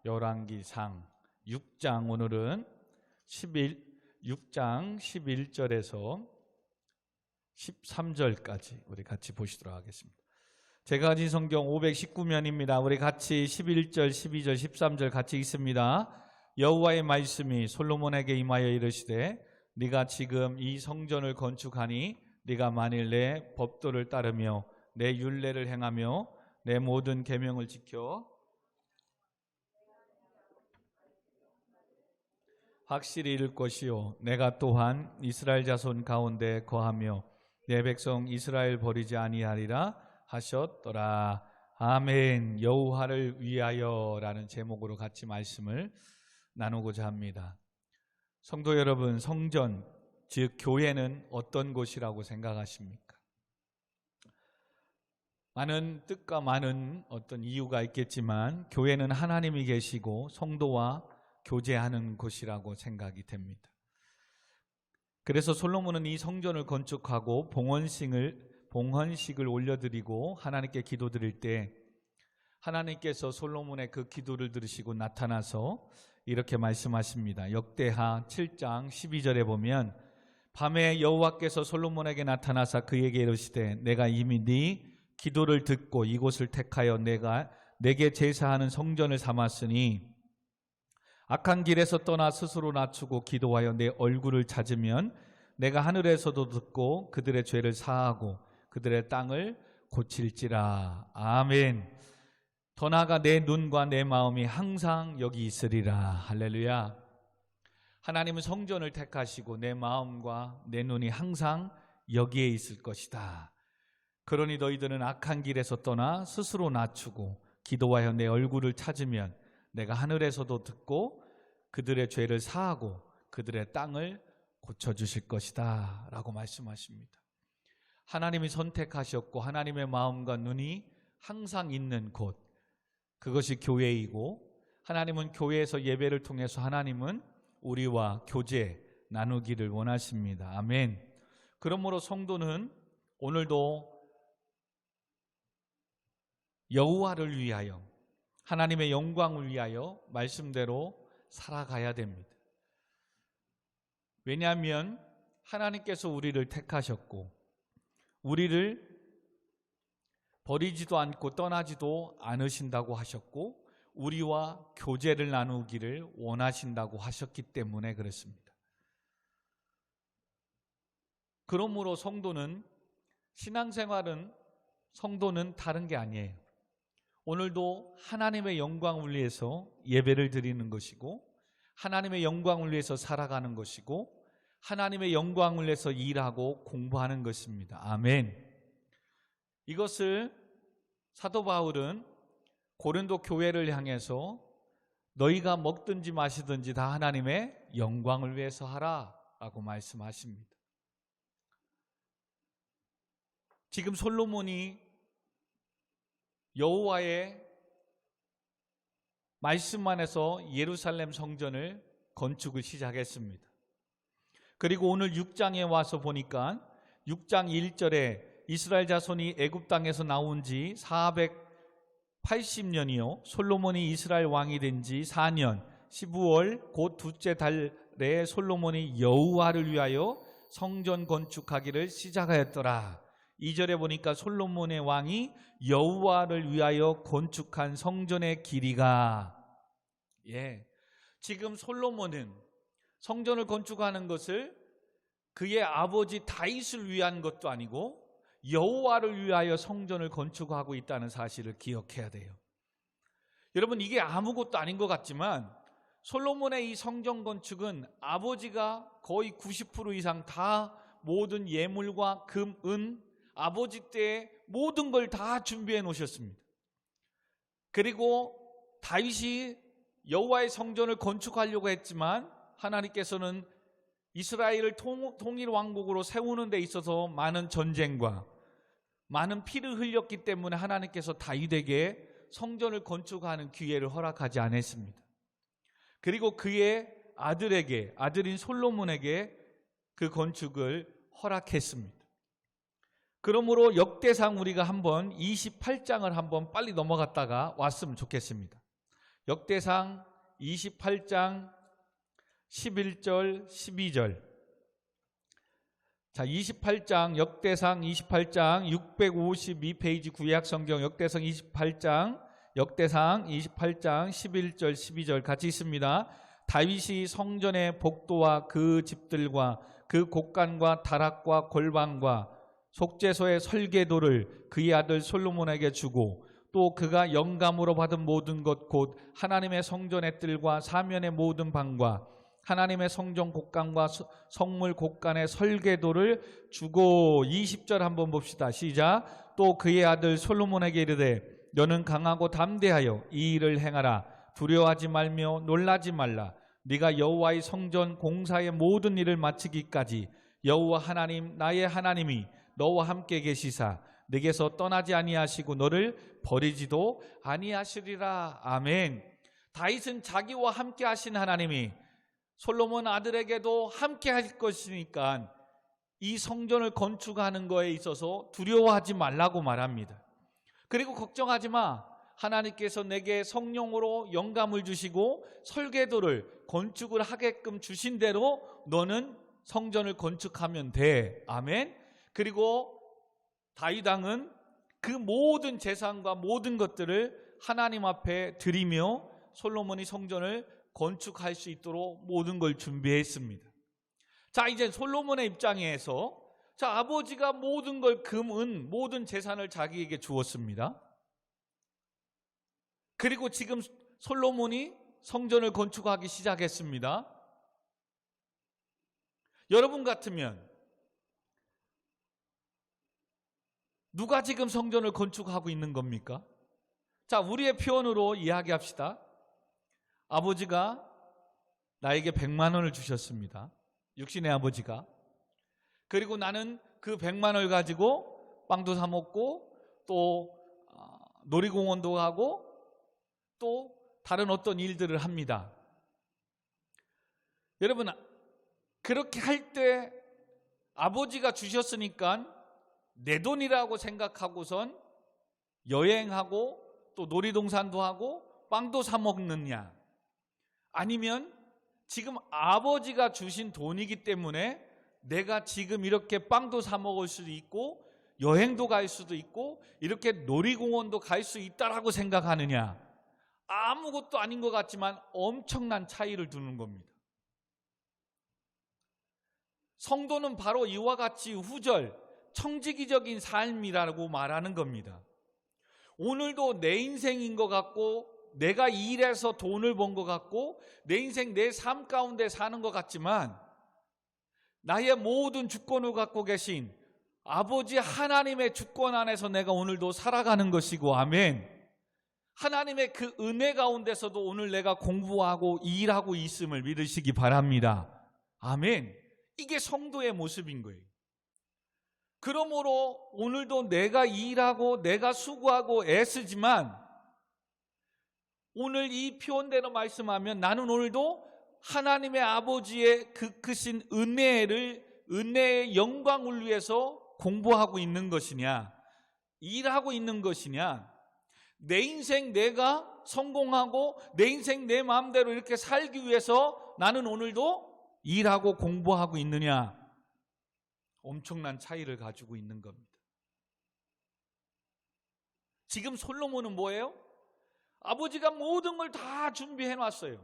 열왕기상 6장 오늘은 6장 11절에서 13절까지 우리 같이 보시도록 하겠습니다. 제가 가진 성경 519면입니다. 우리 같이 11절, 12절, 13절 같이 읽습니다. 여호와의 말씀이 솔로몬에게 임하여 이르시되 네가 지금 이 성전을 건축하니 네가 만일 내 법도를 따르며 내 율례를 행하며 내 모든 계명을 지켜 확실히 이룰 것이요 내가 또한 이스라엘 자손 가운데 거하며 내 백성 이스라엘 버리지 아니하리라 하셨더라. 아멘. 여호와를 위하여라는 제목으로 같이 말씀을 나누고자 합니다. 성도 여러분, 성전 즉 교회는 어떤 곳이라고 생각하십니까? 많은 뜻과 많은 어떤 이유가 있겠지만 교회는 하나님이 계시고 성도와 교제하는 곳이라고 생각이 됩니다. 그래서 솔로몬은 이 성전을 건축하고 봉헌식을 올려드리고 하나님께 기도드릴 때 하나님께서 솔로몬의 그 기도를 들으시고 나타나서 이렇게 말씀하십니다. 역대하 7장 12절에 보면 밤에 여호와께서 솔로몬에게 나타나사 그에게 이르시되 내가 이미 네 기도를 듣고 이곳을 택하여 내게 제사하는 성전을 삼았으니 악한 길에서 떠나 스스로 낮추고 기도하여 내 얼굴을 찾으면 내가 하늘에서도 듣고 그들의 죄를 사하고 그들의 땅을 고칠지라. 아멘. 더 나아가 내 눈과 내 마음이 항상 여기 있으리라. 할렐루야. 하나님은 성전을 택하시고 내 마음과 내 눈이 항상 여기에 있을 것이다. 그러니 너희들은 악한 길에서 떠나 스스로 낮추고 기도하여 내 얼굴을 찾으면 내가 하늘에서도 듣고 그들의 죄를 사하고 그들의 땅을 고쳐주실 것이다 라고 말씀하십니다. 하나님이 선택하셨고 하나님의 마음과 눈이 항상 있는 곳, 그것이 교회이고 하나님은 교회에서 예배를 통해서 하나님은 우리와 교제 나누기를 원하십니다. 아멘. 그러므로 성도는 오늘도 여호와를 위하여 하나님의 영광을 위하여 말씀대로 살아가야 됩니다. 왜냐하면 하나님께서 우리를 택하셨고 우리를 버리지도 않고 떠나지도 않으신다고 하셨고 우리와 교제를 나누기를 원하신다고 하셨기 때문에 그렇습니다. 그러므로 신앙생활은 성도는 다른 게 아니에요. 오늘도 하나님의 영광을 위해서 예배를 드리는 것이고 하나님의 영광을 위해서 살아가는 것이고 하나님의 영광을 위해서 일하고 공부하는 것입니다. 아멘. 이것을 사도 바울은 고린도 교회를 향해서 너희가 먹든지 마시든지 다 하나님의 영광을 위해서 하라 라고 말씀하십니다. 지금 솔로몬이 여호와의 말씀 안에서 예루살렘 성전을 건축을 시작했습니다. 그리고 오늘 6장에 와서 보니까 6장 1절에 이스라엘 자손이 애굽 땅에서 나온 지 480년이요 솔로몬이 이스라엘 왕이 된 지 4년 15월 곧 둘째 달에 솔로몬이 여호와를 위하여 성전 건축하기를 시작하였더라. 2절에 보니까 솔로몬의 왕이 여호와를 위하여 건축한 성전의 길이가 지금 솔로몬은 성전을 건축하는 것을 그의 아버지 다윗을 위한 것도 아니고 여호와를 위하여 성전을 건축하고 있다는 사실을 기억해야 돼요. 여러분, 이게 아무것도 아닌 것 같지만 솔로몬의 이 성전 건축은 아버지가 거의 90% 이상 다 모든 예물과 금, 은 아버지 때 모든 걸 다 준비해 놓으셨습니다. 그리고 다윗이 여호와의 성전을 건축하려고 했지만 하나님께서는 이스라엘을 통일 왕국으로 세우는 데 있어서 많은 전쟁과 많은 피를 흘렸기 때문에 하나님께서 다윗에게 성전을 건축하는 기회를 허락하지 않았습니다. 그리고 그의 아들인 솔로몬에게 그 건축을 허락했습니다. 그러므로 역대상 우리가 한번 28장을 한번 빨리 넘어갔다가 왔으면 좋겠습니다. 역대상 28장 11절 12절. 자, 28장 역대상 28장 652페이지 구약성경 역대상 28장 11절 12절 같이 있습니다. 다윗이 성전의 복도와 그 집들과 그 곡간과 다락과 골방과 속죄소의 설계도를 그의 아들 솔로몬에게 주고 또 그가 영감으로 받은 모든 것 곧 하나님의 성전의 뜰과 사면의 모든 방과 하나님의 성전 곡간과 성물 곡간의 설계도를 주고 20절 한번 봅시다. 시작. 또 그의 아들 솔로몬에게 이르되 너는 강하고 담대하여 이 일을 행하라. 두려워하지 말며 놀라지 말라. 네가 여호와의 성전 공사의 모든 일을 마치기까지 여호와 하나님 나의 하나님이 너와 함께 계시사 네게서 떠나지 아니하시고 너를 버리지도 아니하시리라. 아멘. 다윗은 자기와 함께 하신 하나님이 솔로몬 아들에게도 함께 할 것이니까 이 성전을 건축하는 거에 있어서 두려워하지 말라고 말합니다. 그리고 걱정하지 마. 하나님께서 내게 성령으로 영감을 주시고 설계도를 건축을 하게끔 주신 대로 너는 성전을 건축하면 돼. 아멘. 그리고 다윗 왕은 그 모든 재산과 모든 것들을 하나님 앞에 드리며 솔로몬이 성전을 건축할 수 있도록 모든 걸 준비했습니다. 자, 이제 솔로몬의 입장에서 자, 아버지가 모든 걸 금은 모든 재산을 자기에게 주었습니다. 그리고 지금 솔로몬이 성전을 건축하기 시작했습니다. 여러분 같으면 누가 지금 성전을 건축하고 있는 겁니까? 자, 우리의 표현으로 이야기합시다. 아버지가 나에게 100만 원을 주셨습니다. 육신의 아버지가. 그리고 나는 그 100만 원을 가지고 빵도 사 먹고 또 놀이공원도 가고 또 다른 어떤 일들을 합니다. 여러분, 그렇게 할 때 아버지가 주셨으니까 내 돈이라고 생각하고선 여행하고 또 놀이동산도 하고 빵도 사 먹느냐, 아니면 지금 아버지가 주신 돈이기 때문에 내가 지금 이렇게 빵도 사 먹을 수도 있고 여행도 갈 수도 있고 이렇게 놀이공원도 갈 수 있다라고 생각하느냐, 아무것도 아닌 것 같지만 엄청난 차이를 두는 겁니다. 성도는 바로 이와 같이 후절 청지기적인 삶이라고 말하는 겁니다. 오늘도 내 인생인 것 같고 내가 일해서 돈을 번 것 같고 내 인생 내 삶 가운데 사는 것 같지만 나의 모든 주권을 갖고 계신 아버지 하나님의 주권 안에서 내가 오늘도 살아가는 것이고, 아멘. 하나님의 그 은혜 가운데서도 오늘 내가 공부하고 일하고 있음을 믿으시기 바랍니다. 아멘. 이게 성도의 모습인 거예요. 그러므로 오늘도 내가 일하고 내가 수고하고 애쓰지만 오늘 이 표현대로 말씀하면 나는 오늘도 하나님의 아버지의 그 크신 은혜의 영광을 위해서 공부하고 있는 것이냐, 일하고 있는 것이냐, 내 인생 내가 성공하고 내 인생 내 마음대로 이렇게 살기 위해서 나는 오늘도 일하고 공부하고 있느냐, 엄청난 차이를 가지고 있는 겁니다. 지금 솔로몬은 뭐예요? 아버지가 모든 걸 다 준비해 놨어요.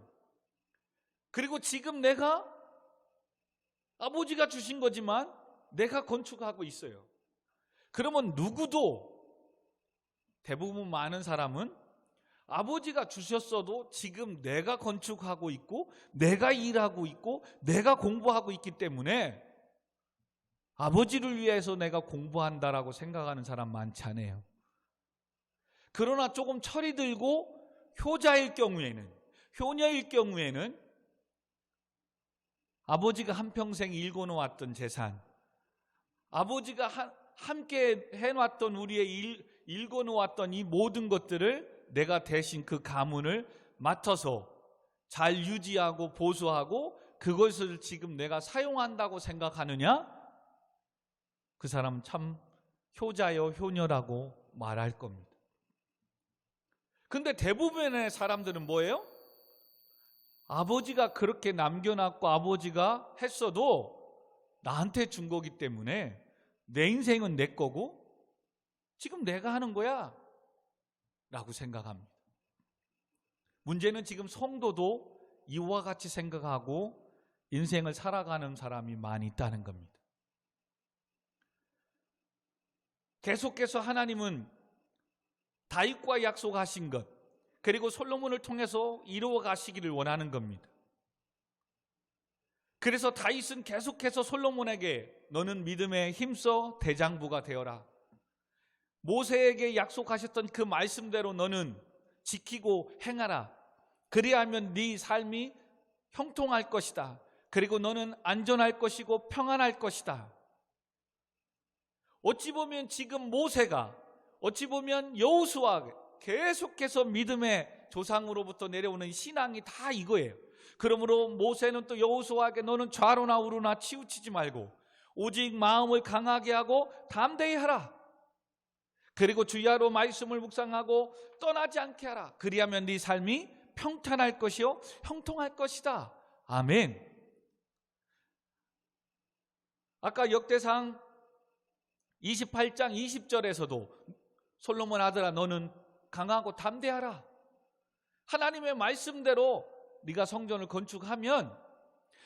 그리고 지금 내가 아버지가 주신 거지만 내가 건축하고 있어요. 그러면 누구도, 대부분 많은 사람은 아버지가 주셨어도 지금 내가 건축하고 있고 내가 일하고 있고 내가 공부하고 있기 때문에 아버지를 위해서 내가 공부한다라고 생각하는 사람 많지 않아요. 그러나 조금 철이 들고 효자일 경우에는, 효녀일 경우에는 아버지가 한평생 일궈놓았던 재산, 아버지가 함께 해놨던 우리의 일궈놓았던 이 모든 것들을 내가 대신 그 가문을 맡아서 잘 유지하고 보수하고 그것을 지금 내가 사용한다고 생각하느냐? 그 사람 참 효자여 효녀라고 말할 겁니다. 근데 대부분의 사람들은 뭐예요? 아버지가 그렇게 남겨놨고 아버지가 했어도 나한테 준 거기 때문에 내 인생은 내 거고 지금 내가 하는 거야 라고 생각합니다. 문제는 지금 성도도 이와 같이 생각하고 인생을 살아가는 사람이 많이 있다는 겁니다. 계속해서 하나님은 다윗과 약속하신 것, 그리고 솔로몬을 통해서 이루어 가시기를 원하는 겁니다. 그래서 다윗은 계속해서 솔로몬에게 너는 믿음에 힘써 대장부가 되어라. 모세에게 약속하셨던 그 말씀대로 너는 지키고 행하라. 그리하면 네 삶이 형통할 것이다. 그리고 너는 안전할 것이고 평안할 것이다. 어찌 보면 지금 모세가, 어찌 보면 여호수아가 계속해서 믿음의 조상으로부터 내려오는 신앙이 다 이거예요. 그러므로 모세는 또 여호수아에게 너는 좌로나 우로나 치우치지 말고 오직 마음을 강하게 하고 담대히 하라. 그리고 주야로 말씀을 묵상하고 떠나지 않게 하라. 그리하면 네 삶이 평탄할 것이요 형통할 것이다. 아멘. 아까 역대상 28장 20절에서도 솔로몬 아들아 너는 강하고 담대하라. 하나님의 말씀대로 네가 성전을 건축하면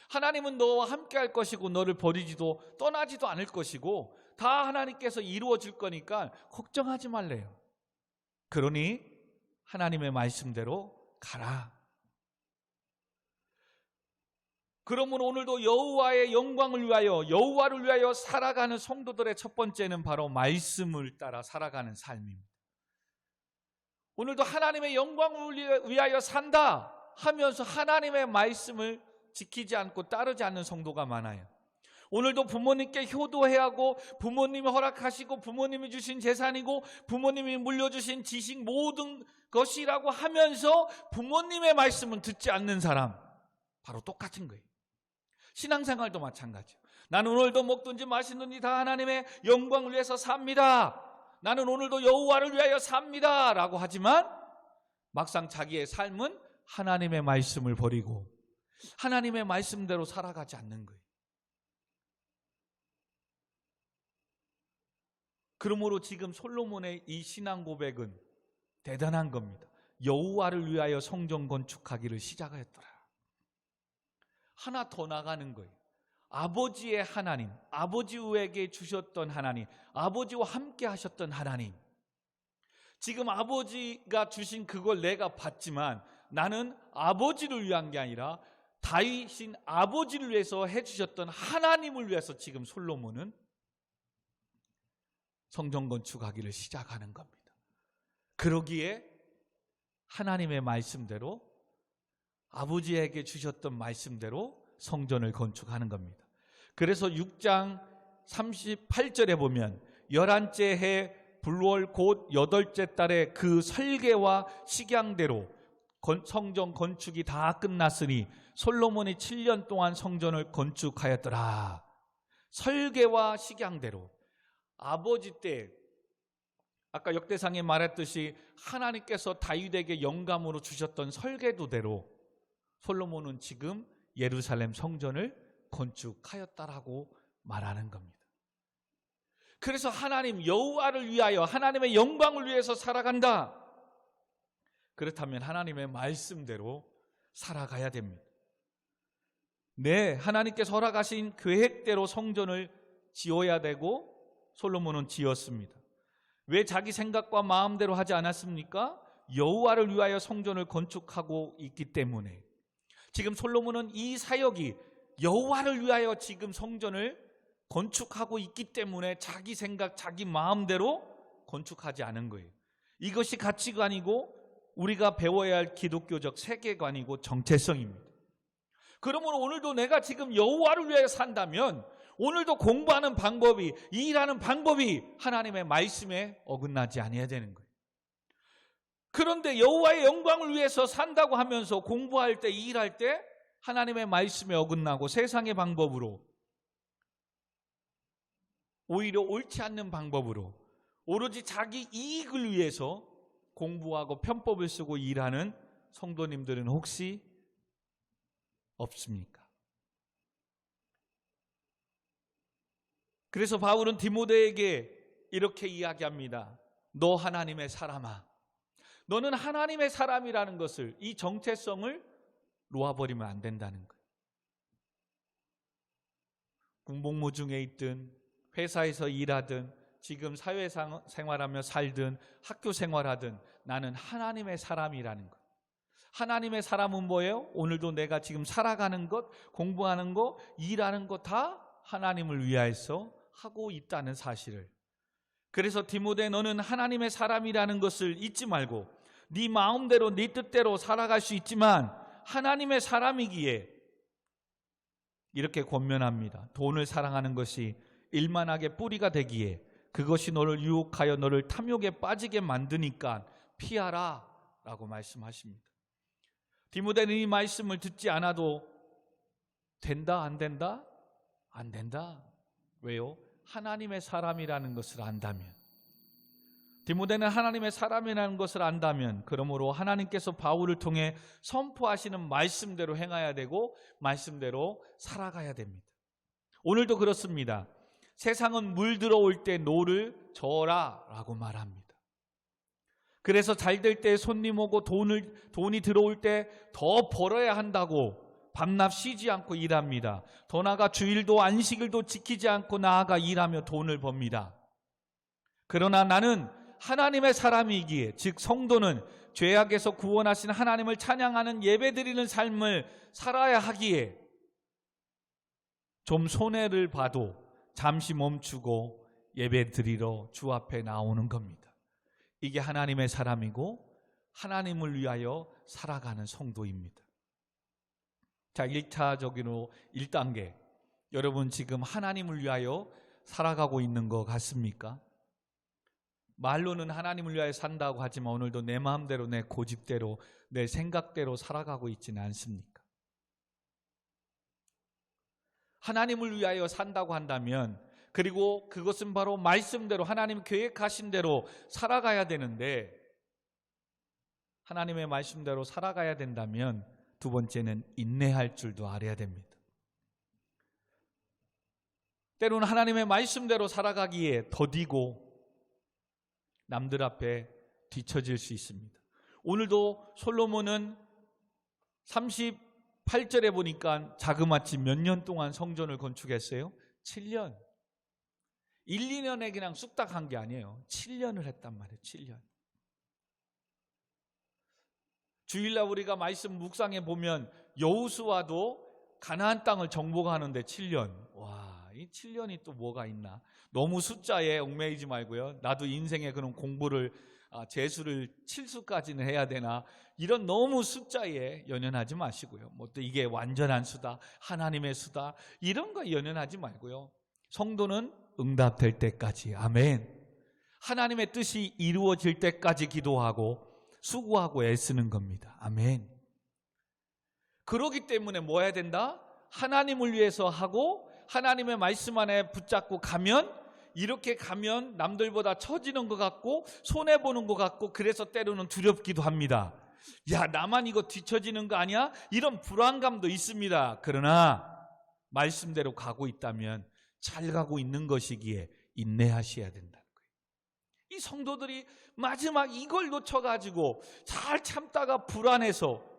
하나님은 너와 함께 할 것이고 너를 버리지도 떠나지도 않을 것이고 다 하나님께서 이루어 줄 거니까 걱정하지 말래요. 그러니 하나님의 말씀대로 가라. 그러므로 오늘도 여호와의 영광을 위하여, 여호와를 위하여 살아가는 성도들의 첫 번째는 바로 말씀을 따라 살아가는 삶입니다. 오늘도 하나님의 영광을 위하여 산다 하면서 하나님의 말씀을 지키지 않고 따르지 않는 성도가 많아요. 오늘도 부모님께 효도해야 하고 부모님이 허락하시고 부모님이 주신 재산이고 부모님이 물려주신 지식 모든 것이라고 하면서 부모님의 말씀은 듣지 않는 사람, 바로 똑같은 거예요. 신앙생활도 마찬가지예요. 나는 오늘도 먹든지 마시든지 다 하나님의 영광을 위해서 삽니다. 나는 오늘도 여호와를 위하여 삽니다 라고 하지만 막상 자기의 삶은 하나님의 말씀을 버리고 하나님의 말씀대로 살아가지 않는 거예요. 그러므로 지금 솔로몬의 이 신앙 고백은 대단한 겁니다. 여호와를 위하여 성전 건축하기를 시작하였더라. 하나 더 나가는 거예요. 아버지의 하나님, 아버지에게 주셨던 하나님, 아버지와 함께 하셨던 하나님. 지금 아버지가 주신 그걸 내가 받지만 나는 아버지를 위한 게 아니라 다윗인 아버지를 위해서 해주셨던 하나님을 위해서 지금 솔로몬은 성전 건축하기를 시작하는 겁니다. 그러기에 하나님의 말씀대로 아버지에게 주셨던 말씀대로 성전을 건축하는 겁니다. 그래서 6장 38절에 보면 11째 해 불월 곧 8째 달에 그 설계와 식양대로 성전 건축이 다 끝났으니 솔로몬이 7년 동안 성전을 건축하였더라. 설계와 식양대로 아버지 때 아까 역대상에 말했듯이 하나님께서 다윗에게 영감으로 주셨던 설계도대로 솔로몬은 지금 예루살렘 성전을 건축하였다라고 말하는 겁니다. 그래서 하나님 여호와를 위하여 하나님의 영광을 위해서 살아간다. 그렇다면 하나님의 말씀대로 살아가야 됩니다. 네, 하나님께서 허락하신 계획대로 성전을 지어야 되고 솔로몬은 지었습니다. 왜 자기 생각과 마음대로 하지 않았습니까? 여호와를 위하여 성전을 건축하고 있기 때문에. 지금 솔로몬은 이 사역이 여호와를 위하여 지금 성전을 건축하고 있기 때문에 자기 생각, 자기 마음대로 건축하지 않은 거예요. 이것이 가치관이고 우리가 배워야 할 기독교적 세계관이고 정체성입니다. 그러므로 오늘도 내가 지금 여호와를 위하여 산다면 오늘도 공부하는 방법이, 일하는 방법이 하나님의 말씀에 어긋나지 아니어야 되는 거예요. 그런데 여호와의 영광을 위해서 산다고 하면서 공부할 때, 일할 때 하나님의 말씀에 어긋나고 세상의 방법으로, 오히려 옳지 않는 방법으로 오로지 자기 이익을 위해서 공부하고 편법을 쓰고 일하는 성도님들은 혹시 없습니까? 그래서 바울은 디모데에게 이렇게 이야기합니다. 너 하나님의 사람아, 너는 하나님의 사람이라는 것을, 이 정체성을 놓아버리면 안 된다는 거예요. 군복무 중에 있든 회사에서 일하든 지금 사회생활하며 살든 학교 생활하든 나는 하나님의 사람이라는 것. 하나님의 사람은 뭐예요? 오늘도 내가 지금 살아가는 것, 공부하는 것, 일하는 것 다 하나님을 위하여서 하고 있다는 사실을. 그래서 디모데, 너는 하나님의 사람이라는 것을 잊지 말고 네 마음대로 네 뜻대로 살아갈 수 있지만 하나님의 사람이기에 이렇게 권면합니다. 돈을 사랑하는 것이 일만하게 뿌리가 되기에 그것이 너를 유혹하여 너를 탐욕에 빠지게 만드니까 피하라 라고 말씀하십니다. 디모데는 이 말씀을 듣지 않아도 된다, 안 된다? 안 된다. 왜요? 하나님의 사람이라는 것을 안다면. 디모데는 하나님의 사람이라는 것을 안다면, 그러므로 하나님께서 바울을 통해 선포하시는 말씀대로 행해야 되고 말씀대로 살아가야 됩니다. 오늘도 그렇습니다. 세상은 물 들어올 때 노를 저어라 라고 말합니다. 그래서 잘 될 때 손님 오고 돈이 들어올 때 더 벌어야 한다고 밤낮 쉬지 않고 일합니다. 더 나아가 주일도 안식일도 지키지 않고 나아가 일하며 돈을 법니다. 그러나 나는 하나님의 사람이기에, 즉 성도는 죄악에서 구원하신 하나님을 찬양하는 예배드리는 삶을 살아야 하기에 좀 손해를 봐도 잠시 멈추고 예배드리러 주 앞에 나오는 겁니다. 이게 하나님의 사람이고 하나님을 위하여 살아가는 성도입니다. 자, 1차적으로 1단계, 여러분 지금 하나님을 위하여 살아가고 있는 것 같습니까? 말로는 하나님을 위하여 산다고 하지만 오늘도 내 마음대로, 내 고집대로, 내 생각대로 살아가고 있지는 않습니까? 하나님을 위하여 산다고 한다면, 그리고 그것은 바로 말씀대로 하나님 계획하신 대로 살아가야 되는데, 하나님의 말씀대로 살아가야 된다면 두 번째는 인내할 줄도 알아야 됩니다. 때로는 하나님의 말씀대로 살아가기에 더디고 남들 앞에 뒤처질 수 있습니다. 오늘도 솔로몬은 38절에 보니까 자그마치 몇 년 동안 성전을 건축했어요? 7년. 1, 2년에 그냥 쑥딱 한 게 아니에요. 7년을 했단 말이에요. 7년. 주일날 우리가 말씀 묵상해 보면 여호수아도 가나안 땅을 정복하는데 7년. 와, 이 7년이 또 뭐가 있나? 너무 숫자에 얽매이지 말고요. 나도 인생에 그런 공부를 재수를 7수까지는 해야 되나? 이런 너무 숫자에 연연하지 마시고요. 뭐 또 이게 완전한 수다, 하나님의 수다, 이런 거 연연하지 말고요. 성도는 응답될 때까지, 아멘, 하나님의 뜻이 이루어질 때까지 기도하고 수고하고 애쓰는 겁니다. 아멘. 그러기 때문에 뭐 해야 된다? 하나님을 위해서 하고 하나님의 말씀 안에 붙잡고 가면, 이렇게 가면 남들보다 처지는 것 같고 손해보는 것 같고, 그래서 때로는 두렵기도 합니다. 야, 나만 이거 뒤처지는 거 아니야? 이런 불안감도 있습니다. 그러나 말씀대로 가고 있다면 잘 가고 있는 것이기에 인내하셔야 된다는 거예요. 이 성도들이 마지막 이걸 놓쳐가지고 잘 참다가 불안해서,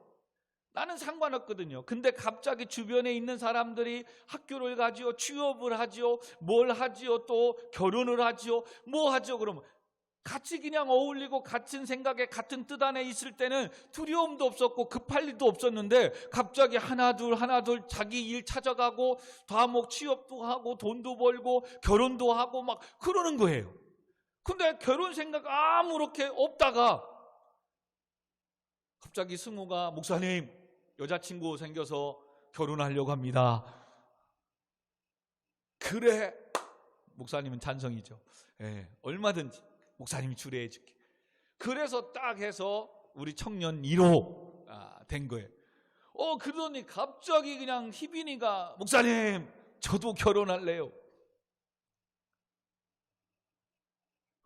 나는 상관없거든요. 근데 갑자기 주변에 있는 사람들이 학교를 가지요, 취업을 하지요, 뭘 하지요, 또 결혼을 하지요, 뭐 하죠? 그러면 같이 그냥 어울리고 같은 생각에 같은 뜻 안에 있을 때는 두려움도 없었고 급할 일도 없었는데, 갑자기 하나둘 자기 일 찾아가고 다목 취업도 하고 돈도 벌고 결혼도 하고 막 그러는 거예요. 근데 결혼 생각 아무렇게 없다가 갑자기 승우가, 목사님 여자친구 생겨서 결혼하려고 합니다. 그래, 목사님은 찬성이죠. 예, 얼마든지 목사님이 주례해 줄게. 그래서 딱 해서 우리 청년 1호 된 거예요. 그러더니 갑자기 그냥 희빈이가, 목사님 저도 결혼할래요.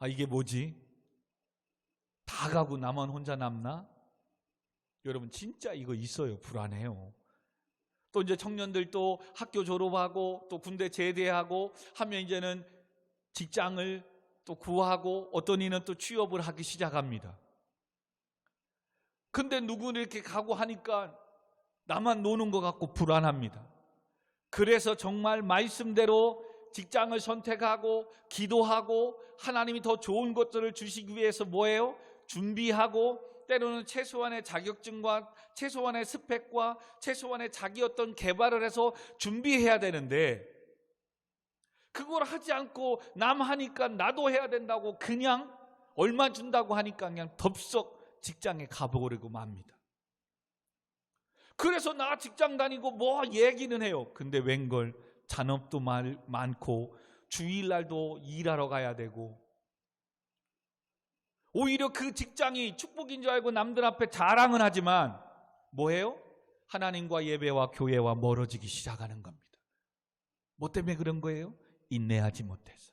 이게 뭐지? 다 가고 나만 혼자 남나? 여러분 진짜 이거 있어요. 불안해요. 또 이제 청년들 또 학교 졸업하고 또 군대 제대하고 하면 이제는 직장을 또 구하고 어떤 이는 또 취업을 하기 시작합니다. 근데 누구는 이렇게 가고 하니까 나만 노는 것 같고 불안합니다. 그래서 정말 말씀대로 직장을 선택하고 기도하고 하나님이 더 좋은 것들을 주시기 위해서 뭐예요? 준비하고 때로는 최소한의 자격증과 최소한의 스펙과 최소한의 자기 어떤 개발을 해서 준비해야 되는데 그걸 하지 않고 남 하니까 나도 해야 된다고 그냥 얼마 준다고 하니까 그냥 덥석 직장에 가버리고 맙니다. 그래서 나 직장 다니고 뭐 얘기는 해요. 근데 웬걸 잔업도 많고 주일날도 일하러 가야 되고 오히려 그 직장이 축복인 줄 알고 남들 앞에 자랑은 하지만 뭐예요? 하나님과 예배와 교회와 멀어지기 시작하는 겁니다. 뭐 때문에 그런 거예요? 인내하지 못해서,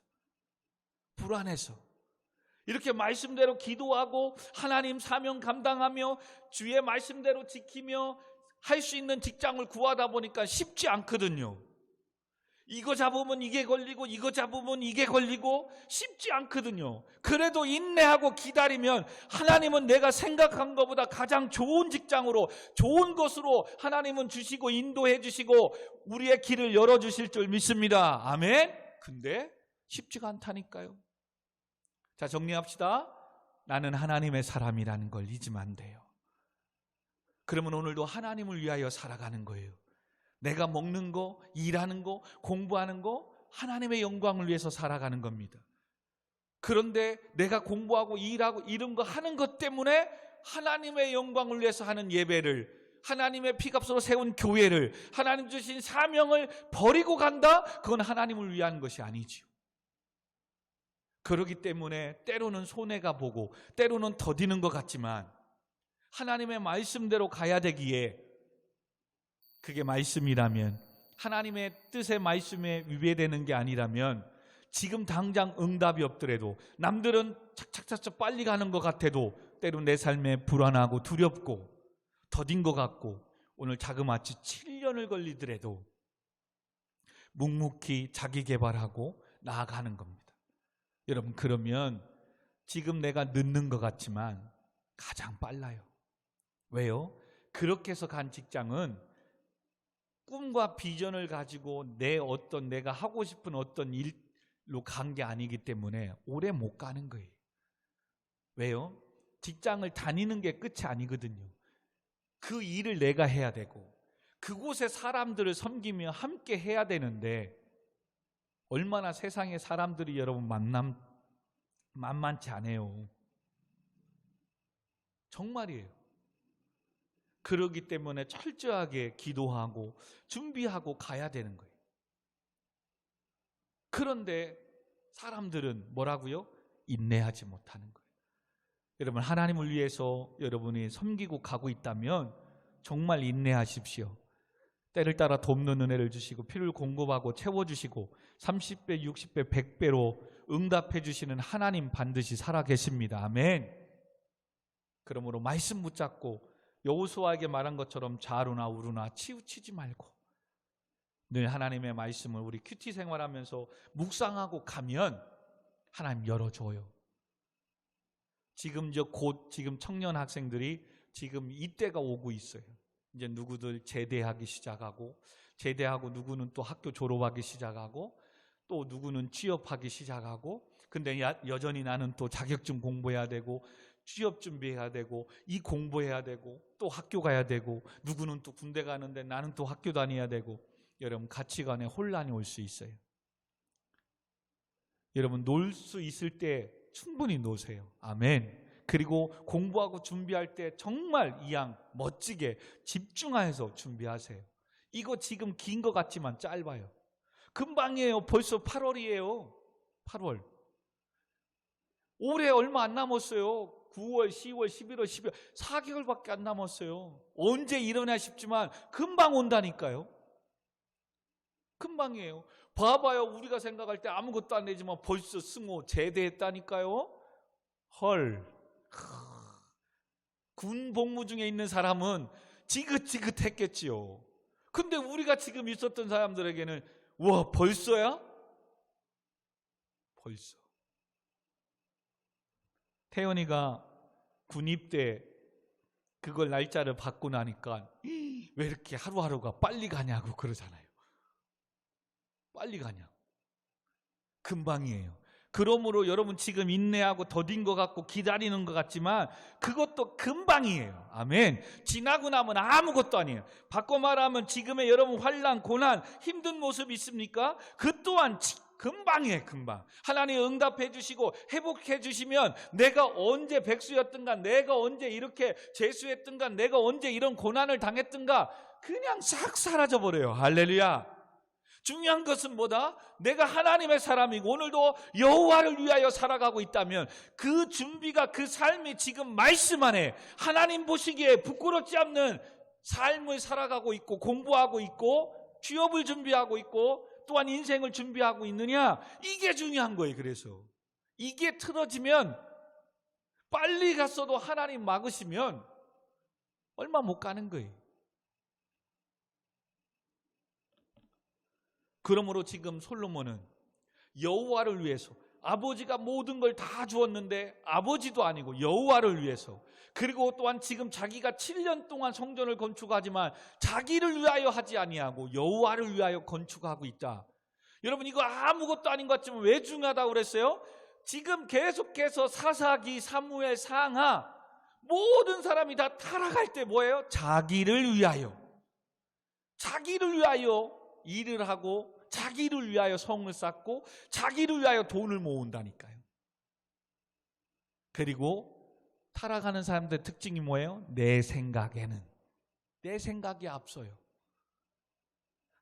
불안해서. 이렇게 말씀대로 기도하고 하나님 사명 감당하며 주의 말씀대로 지키며 할 수 있는 직장을 구하다 보니까 쉽지 않거든요. 이거 잡으면 이게 걸리고 이거 잡으면 이게 걸리고 쉽지 않거든요. 그래도 인내하고 기다리면 하나님은 내가 생각한 것보다 가장 좋은 직장으로 좋은 것으로 하나님은 주시고 인도해 주시고 우리의 길을 열어주실 줄 믿습니다. 아멘. 근데 쉽지가 않다니까요. 자, 정리합시다. 나는 하나님의 사람이라는 걸 잊으면 안 돼요. 그러면 오늘도 하나님을 위하여 살아가는 거예요. 내가 먹는 거, 일하는 거, 공부하는 거 하나님의 영광을 위해서 살아가는 겁니다. 그런데 내가 공부하고 일하고 이런 거 하는 것 때문에 하나님의 영광을 위해서 하는 예배를, 하나님의 피값으로 세운 교회를, 하나님 주신 사명을 버리고 간다? 그건 하나님을 위한 것이 아니지요. 그렇기 때문에 때로는 손해가 보고 때로는 더디는 것 같지만 하나님의 말씀대로 가야 되기에, 그게 말씀이라면, 하나님의 뜻의 말씀에 위배되는 게 아니라면 지금 당장 응답이 없더라도, 남들은 착착착착 빨리 가는 것 같아도 때로 내 삶에 불안하고 두렵고 더딘 것 같고 오늘 자그마치 7년을 걸리더라도 묵묵히 자기 개발하고 나아가는 겁니다. 여러분, 그러면 지금 내가 늦는 것 같지만 가장 빨라요. 왜요? 그렇게 해서 간 직장은 꿈과 비전을 가지고 내가 하고 싶은 어떤 일로 간 게 아니기 때문에 오래 못 가는 거예요. 왜요? 직장을 다니는 게 끝이 아니거든요. 그 일을 내가 해야 되고 그곳에 사람들을 섬기며 함께 해야 되는데 얼마나 세상에 사람들이 여러분 만만치 않아요. 정말이에요. 그러기 때문에 철저하게 기도하고 준비하고 가야 되는 거예요. 그런데 사람들은 뭐라고요? 인내하지 못하는 거예요. 여러분, 하나님을 위해서 여러분이 섬기고 가고 있다면 정말 인내하십시오. 때를 따라 돕는 은혜를 주시고 필요를 공급하고 채워주시고 30배, 60배, 100배로 응답해 주시는 하나님 반드시 살아계십니다. 아멘. 그러므로 말씀 붙잡고 여호수아에게 말한 것처럼 좌루나 우루나 치우치지 말고 늘 하나님의 말씀을 우리 큐티 생활하면서 묵상하고 가면 하나님 열어줘요. 지금 청년 학생들이 지금 이때가 오고 있어요. 이제 누구들 제대하기 시작하고 누구는 또 학교 졸업하기 시작하고 또 누구는 취업하기 시작하고, 근데 여전히 나는 또 자격증 공부해야 되고 취업 준비해야 되고 이 공부해야 되고 또 학교 가야 되고 누구는 또 군대 가는데 나는 또 학교 다녀야 되고, 여러분 가치관에 혼란이 올 수 있어요. 여러분 놀 수 있을 때 충분히 노세요. 아멘. 그리고 공부하고 준비할 때 정말 이왕 멋지게 집중해서 준비하세요. 이거 지금 긴 것 같지만 짧아요. 금방이에요. 벌써 8월이에요. 8월. 올해 얼마 안 남았어요. 9월, 10월, 11월, 12월 4개월밖에 안 남았어요. 언제 일어나 싶지만 금방 온다니까요. 금방이에요. 봐봐요. 우리가 생각할 때 아무것도 안 되지만 벌써 승호 제대했다니까요. 헐. 군 복무 중에 있는 사람은 지긋지긋했겠지요. 근데 우리가 지금 있었던 사람들에게는 와, 벌써야? 벌써. 태연이가 군 입대 그걸 날짜를 받고 나니까 왜 이렇게 하루하루가 빨리 가냐고 그러잖아요. 빨리 가냐고. 금방이에요. 그러므로 여러분 지금 인내하고 더딘 것 같고 기다리는 것 같지만 그것도 금방이에요. 아멘. 지나고 나면 아무것도 아니에요. 바꿔 말하면 지금의 여러분 환난, 고난, 힘든 모습이 있습니까? 그 또한 금방이에요. 금방. 하나님 응답해 주시고 회복해 주시면 내가 언제 백수였던가, 내가 언제 이렇게 재수했던가, 내가 언제 이런 고난을 당했던가 그냥 싹 사라져 버려요. 할렐루야. 중요한 것은 뭐다? 내가 하나님의 사람이고 오늘도 여호와를 위하여 살아가고 있다면 그 준비가, 그 삶이 지금 말씀 안에 하나님 보시기에 부끄럽지 않는 삶을 살아가고 있고 공부하고 있고 취업을 준비하고 있고 또한 인생을 준비하고 있느냐, 이게 중요한 거예요. 그래서 이게 틀어지면 빨리 갔어도 하나님 막으시면 얼마 못 가는 거예요. 그러므로 지금 솔로몬은 여호와를 위해서, 아버지가 모든 걸 다 주었는데 아버지도 아니고 여호와를 위해서, 그리고 또한 지금 자기가 7년 동안 성전을 건축하지만 자기를 위하여 하지 아니하고 여호와를 위하여 건축하고 있다. 여러분 이거 아무것도 아닌 것 같지만 왜 중요하다고 그랬어요? 지금 계속해서 사사기, 사무엘, 상하 모든 사람이 다 타락할 때 뭐예요? 자기를 위하여 일을 하고 자기를 위하여 성을 쌓고 자기를 위하여 돈을 모은다니까요. 그리고 타락하는 사람들의 특징이 뭐예요? 내 생각에는, 내 생각이 앞서요.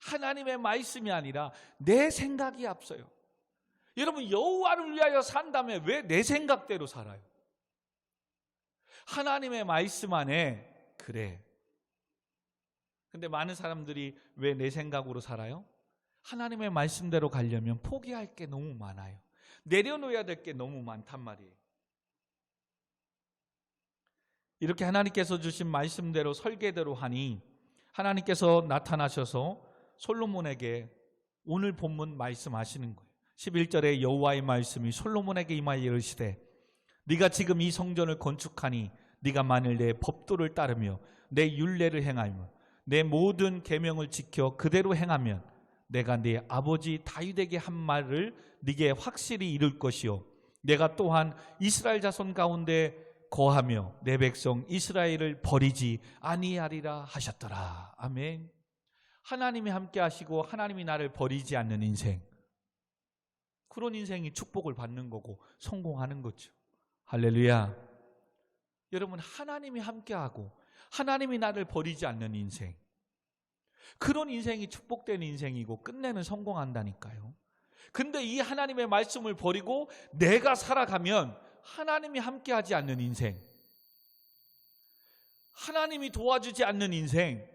하나님의 말씀이 아니라 내 생각이 앞서요. 여러분 여호와를 위하여 산다면 왜 내 생각대로 살아요? 하나님의 말씀 안에 그래. 근데 많은 사람들이 왜 내 생각으로 살아요? 하나님의 말씀대로 가려면 포기할 게 너무 많아요. 내려놓아야 될 게 너무 많단 말이에요. 이렇게 하나님께서 주신 말씀대로 설계대로 하니 하나님께서 나타나셔서 솔로몬에게 오늘 본문 말씀하시는 거예요. 11절에 여호와의 말씀이 솔로몬에게 임하여 이르시되 네가 지금 이 성전을 건축하니 네가 만일 내 법도를 따르며 내 율례를 행하며 내 모든 계명을 지켜 그대로 행하면 내가 네 아버지 다윗에게 한 말을 네게 확실히 이룰 것이요 내가 또한 이스라엘 자손 가운데 거하며 내 백성 이스라엘을 버리지 아니하리라 하셨더라. 아멘. 하나님이 함께 하시고 하나님이 나를 버리지 않는 인생, 그런 인생이 축복을 받는 거고 성공하는 거죠. 할렐루야. 여러분 하나님이 함께하고 하나님이 나를 버리지 않는 인생, 그런 인생이 축복된 인생이고 끝내는 성공한다니까요. 근데 이 하나님의 말씀을 버리고 내가 살아가면 하나님이 함께하지 않는 인생, 하나님이 도와주지 않는 인생,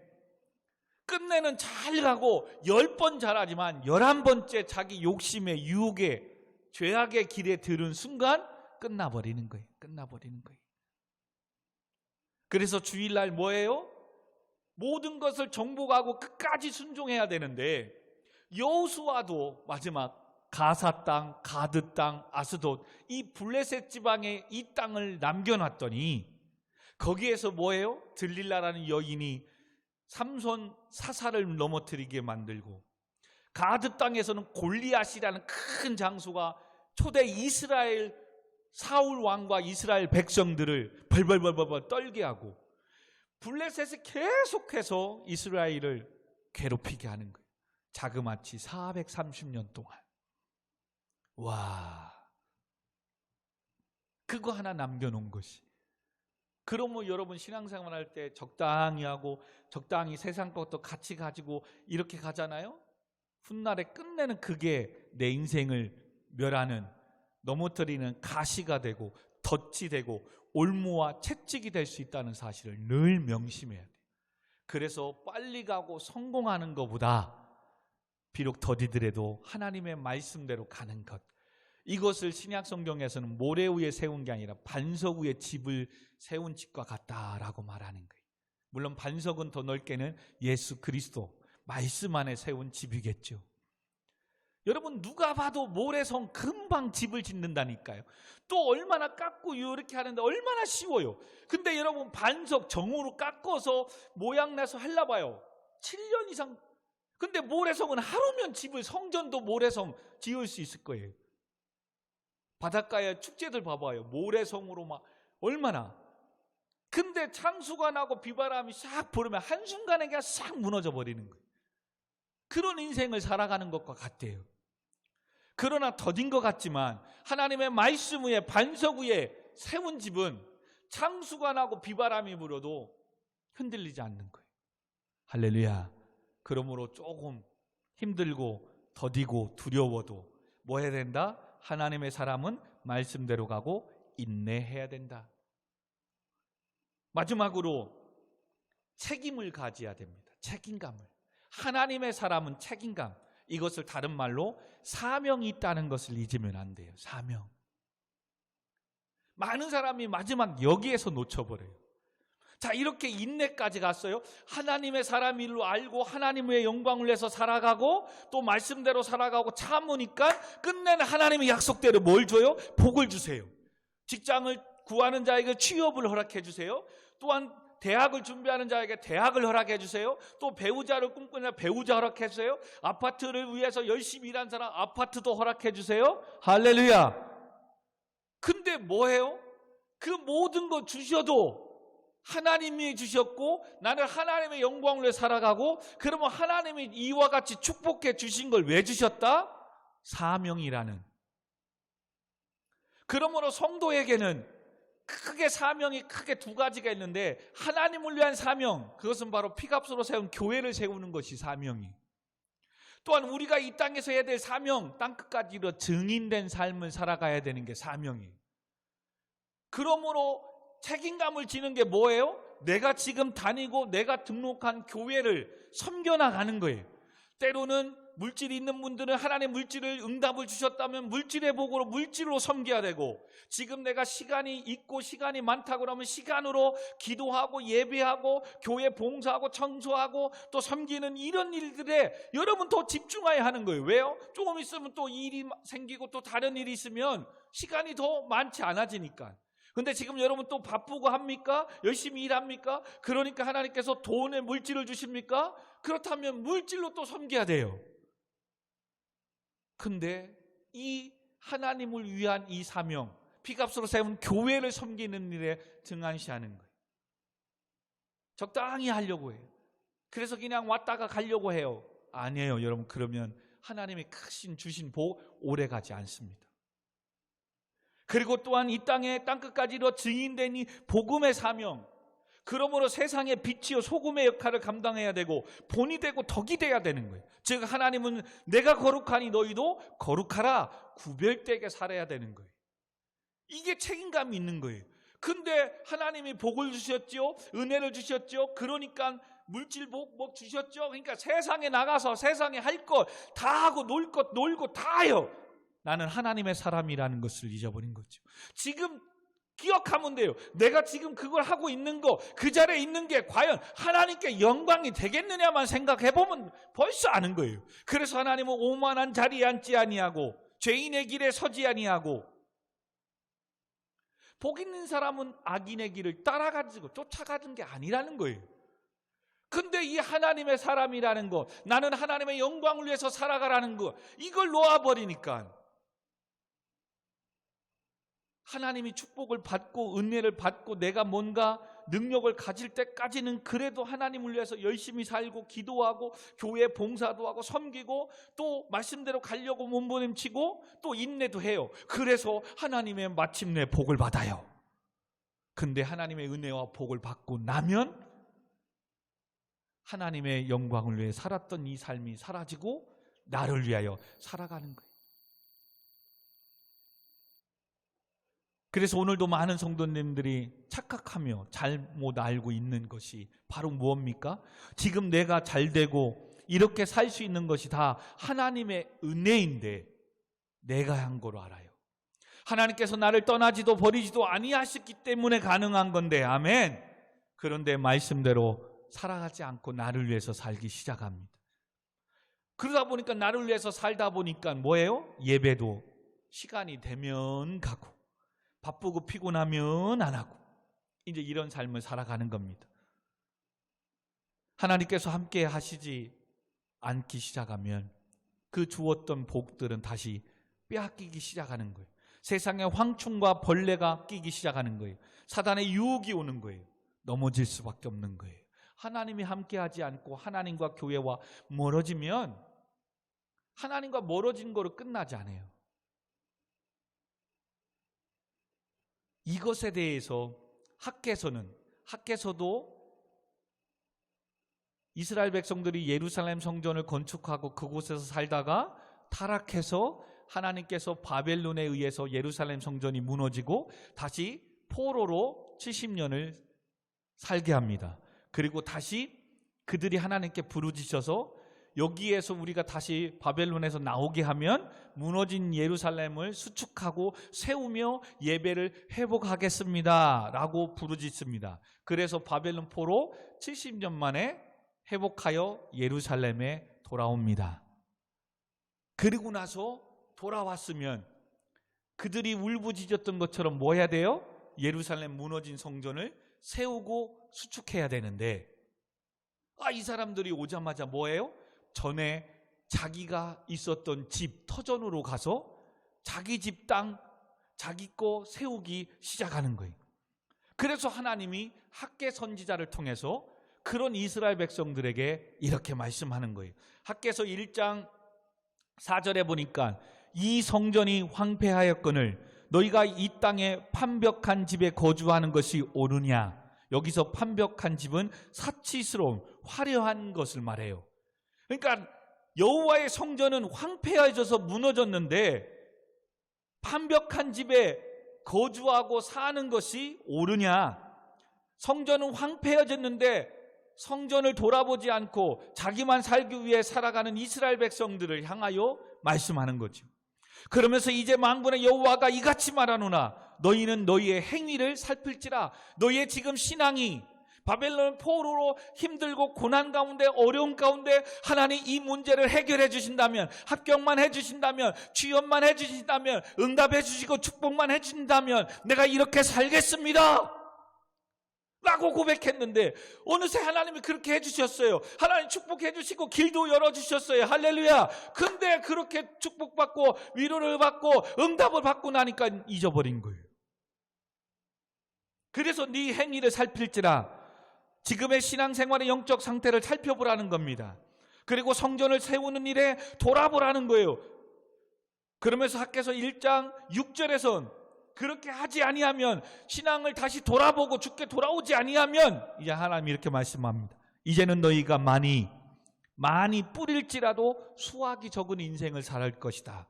끝내는 잘 가고 10번 잘하지만 11번째 자기 욕심의 유혹의 죄악의 길에 들은 순간 끝나버리는 거예요. 끝나버리는 거예요. 그래서 주일날 뭐예요? 모든 것을 정복하고 끝까지 순종해야 되는데 여호수아도 마지막 가사 땅, 가드 땅, 아스돗 이 블레셋 지방에 이 땅을 남겨놨더니 거기에서 뭐예요? 들릴라라는 여인이 삼손 사사를 넘어뜨리게 만들고, 가드 땅에서는 골리앗이라는 큰 장수가 초대 이스라엘 사울 왕과 이스라엘 백성들을 벌벌벌벌 떨게 하고, 블레셋이 계속해서 이스라엘을 괴롭히게 하는 거예요. 자그마치 430년 동안. 와, 그거 하나 남겨놓은 것이. 그러면 여러분 신앙생활 할 때 적당히 하고 적당히 세상 것도 같이 가지고 이렇게 가잖아요. 훗날에 끝내는 그게 내 인생을 멸하는, 넘어뜨리는 가시가 되고 덫이 되고 올무와 채찍이 될 수 있다는 사실을 늘 명심해야 돼요. 그래서 빨리 가고 성공하는 것보다 비록 더디더라도 하나님의 말씀대로 가는 것, 이것을 신약 성경에서는 모래 위에 세운 게 아니라 반석 위에 집을 세운 집과 같다라고 말하는 거예요. 물론 반석은 더 넓게는 예수 그리스도 말씀 안에 세운 집이겠죠. 여러분, 누가 봐도 모래성 금방 집을 짓는다니까요. 또 얼마나 깎고 이렇게 하는데 얼마나 쉬워요. 근데 여러분, 반석 정으로 깎아서 모양 내서 하려 봐요. 7년 이상. 근데 모래성은 하루면 집을, 성전도 모래성 지을 수 있을 거예요. 바닷가에 축제들 봐봐요. 모래성으로 막 얼마나. 근데 창수가 나고 비바람이 싹 불으면 한순간에 그냥 싹 무너져 버리는 거예요. 그런 인생을 살아가는 것과 같아요. 그러나 더딘 것 같지만 하나님의 말씀 위에, 반석 위에 세운 집은 창수가 나고 비바람이 불어도 흔들리지 않는 거예요. 할렐루야. 그러므로 조금 힘들고 더디고 두려워도 뭐 해야 된다? 하나님의 사람은 말씀대로 가고 인내해야 된다. 마지막으로 책임을 가져야 됩니다. 책임감을. 하나님의 사람은 책임감. 이것을 다른 말로 사명이 있다는 것을 잊으면 안 돼요. 사명. 많은 사람이 마지막 여기에서 놓쳐버려요. 자, 이렇게 인내까지 갔어요. 하나님의 사람일로 알고 하나님의 영광을 위해서 살아가고 또 말씀대로 살아가고 참으니까 끝내는 하나님의 약속대로 뭘 줘요? 복을 주세요. 직장을 구하는 자에게 취업을 허락해 주세요. 또한 대학을 준비하는 자에게 대학을 허락해 주세요. 또 배우자를 꿈꾸는 자 배우자 허락해 주세요. 아파트를 위해서 열심히 일한 사람 아파트도 허락해 주세요. 할렐루야. 근데 뭐예요? 그 모든 거 주셔도 하나님이 주셨고 나는 하나님의 영광을 위해 살아가고, 그러면 하나님이 이와 같이 축복해 주신 걸 왜 주셨다? 사명이라는. 그러므로 성도에게는 크게 사명이 크게 두 가지가 있는데, 하나님을 위한 사명, 그것은 바로 피값으로 세운 교회를 세우는 것이 사명이. 또한 우리가 이 땅에서 해야 될 사명, 땅끝까지 이르러 증인된 삶을 살아가야 되는 게 사명이에요. 그러므로 책임감을 지는 게 뭐예요? 내가 지금 다니고 내가 등록한 교회를 섬겨나가는 거예요. 때로는 물질이 있는 분들은 하나님의 물질을 응답을 주셨다면 물질의 복으로 물질로 섬겨야 되고, 지금 내가 시간이 있고 시간이 많다고 그러면 시간으로 기도하고 예배하고 교회 봉사하고 청소하고 또 섬기는 이런 일들에 여러분 더 집중해야 하는 거예요. 왜요? 조금 있으면 또 일이 생기고 또 다른 일이 있으면 시간이 더 많지 않아지니까. 근데 지금 여러분 또 바쁘고 합니까? 열심히 일합니까? 그러니까 하나님께서 돈에 물질을 주십니까? 그렇다면 물질로 또 섬겨야 돼요. 근데 이 하나님을 위한 이 사명, 피값으로 세운 교회를 섬기는 일에 등한시하는 거예요. 적당히 하려고 해요. 그래서 그냥 왔다가 가려고 해요. 아니에요, 여러분. 그러면 하나님이 크신 주신 복 오래 가지 않습니다. 그리고 또한 이 땅에 땅끝까지 이르러 증인된 이 복음의 사명, 그러므로 세상의 빛이요 소금의 역할을 감당해야 되고 본이 되고 덕이 돼야 되는 거예요. 즉 하나님은 내가 거룩하니 너희도 거룩하라, 구별되게 살아야 되는 거예요. 이게 책임감이 있는 거예요. 근데 하나님이 복을 주셨죠, 은혜를 주셨죠. 그러니까 물질복 뭐 주셨죠. 그러니까 세상에 나가서 세상에 할 것 다 하고 놀 것 놀고 다 해요. 나는 하나님의 사람이라는 것을 잊어버린 거죠. 지금 기억하면 돼요. 내가 지금 그걸 하고 있는 거, 그 자리에 있는 게 과연 하나님께 영광이 되겠느냐만 생각해보면 벌써 아는 거예요. 그래서 하나님은 오만한 자리에 앉지 아니하고 죄인의 길에 서지 아니하고, 복 있는 사람은 악인의 길을 따라가지고 쫓아가는 게 아니라는 거예요. 근데 이 하나님의 사람이라는 거, 나는 하나님의 영광을 위해서 살아가라는 거, 이걸 놓아버리니까 하나님이 축복을 받고 은혜를 받고 내가 뭔가 능력을 가질 때까지는 그래도 하나님을 위해서 열심히 살고 기도하고 교회 봉사도 하고 섬기고 또 말씀대로 가려고 몸부림치고 또 인내도 해요. 그래서 하나님의 마침내 복을 받아요. 근데 하나님의 은혜와 복을 받고 나면 하나님의 영광을 위해 살았던 이 삶이 사라지고 나를 위하여 살아가는 거예요. 그래서 오늘도 많은 성도님들이 착각하며 잘못 알고 있는 것이 바로 무엇입니까? 지금 내가 잘 되고 이렇게 살 수 있는 것이 다 하나님의 은혜인데 내가 한 거로 알아요. 하나님께서 나를 떠나지도 버리지도 아니하셨기 때문에 가능한 건데, 아멘. 그런데 말씀대로 살아가지 않고 나를 위해서 살기 시작합니다. 그러다 보니까 나를 위해서 살다 보니까 뭐예요? 예배도 시간이 되면 가고, 바쁘고 피곤하면 안 하고, 이제 이런 삶을 살아가는 겁니다. 하나님께서 함께 하시지 않기 시작하면 그 주었던 복들은 다시 빼앗기기 시작하는 거예요. 세상에 황충과 벌레가 끼기 시작하는 거예요. 사단의 유혹이 오는 거예요. 넘어질 수밖에 없는 거예요. 하나님이 함께하지 않고 하나님과 교회와 멀어지면 하나님과 멀어진 거로 끝나지 않아요. 이것에 대해서 학개서도 이스라엘 백성들이 예루살렘 성전을 건축하고 그곳에서 살다가 타락해서 하나님께서 바벨론에 의해서 예루살렘 성전이 무너지고 다시 포로로 70년을 살게 합니다. 그리고 다시 그들이 하나님께 부르짖어서 여기에서 우리가 다시 바벨론에서 나오게 하면 무너진 예루살렘을 수축하고 세우며 예배를 회복하겠습니다 라고 부르짖습니다. 그래서 바벨론 포로 70년 만에 회복하여 예루살렘에 돌아옵니다. 그리고 나서 돌아왔으면 그들이 울부짖었던 것처럼 뭐 해야 돼요? 예루살렘 무너진 성전을 세우고 수축해야 되는데, 이 사람들이 오자마자 뭐예요? 전에 자기가 있었던 집 터전으로 가서 자기 집 땅, 자기 거 세우기 시작하는 거예요. 그래서 하나님이 학개 선지자를 통해서 그런 이스라엘 백성들에게 이렇게 말씀하는 거예요. 학개서 1장 4절에 보니까 이 성전이 황폐하였거늘 너희가 이 땅에 판벽한 집에 거주하는 것이 옳으냐. 여기서 판벽한 집은 사치스러운 화려한 것을 말해요. 그러니까 여호와의 성전은 황폐해져서 무너졌는데 판벽한 집에 거주하고 사는 것이 옳으냐. 성전은 황폐해졌는데 성전을 돌아보지 않고 자기만 살기 위해 살아가는 이스라엘 백성들을 향하여 말씀하는 거죠. 그러면서 이제 만군의 여호와가 이같이 말하노라. 너희는 너희의 행위를 살필지라. 너희의 지금 신앙이 바벨론 포로로 힘들고 고난 가운데 어려움 가운데 하나님 이 문제를 해결해 주신다면, 합격만 해 주신다면, 취업만 해 주신다면, 응답해 주시고 축복만 해 주신다면 내가 이렇게 살겠습니다 라고 고백했는데 어느새 하나님이 그렇게 해주셨어요. 하나님 축복해 주시고 길도 열어주셨어요. 할렐루야. 근데 그렇게 축복받고 위로를 받고 응답을 받고 나니까 잊어버린 거예요. 그래서 네 행위를 살필지라. 지금의 신앙생활의 영적 상태를 살펴보라는 겁니다. 그리고 성전을 세우는 일에 돌아보라는 거예요. 그러면서 학개서 1장 6절에선 그렇게 하지 아니하면, 신앙을 다시 돌아보고 주께 돌아오지 아니하면, 이제 하나님이 이렇게 말씀합니다. 이제는 너희가 많이 뿌릴지라도 수확이 적은 인생을 살 것이다.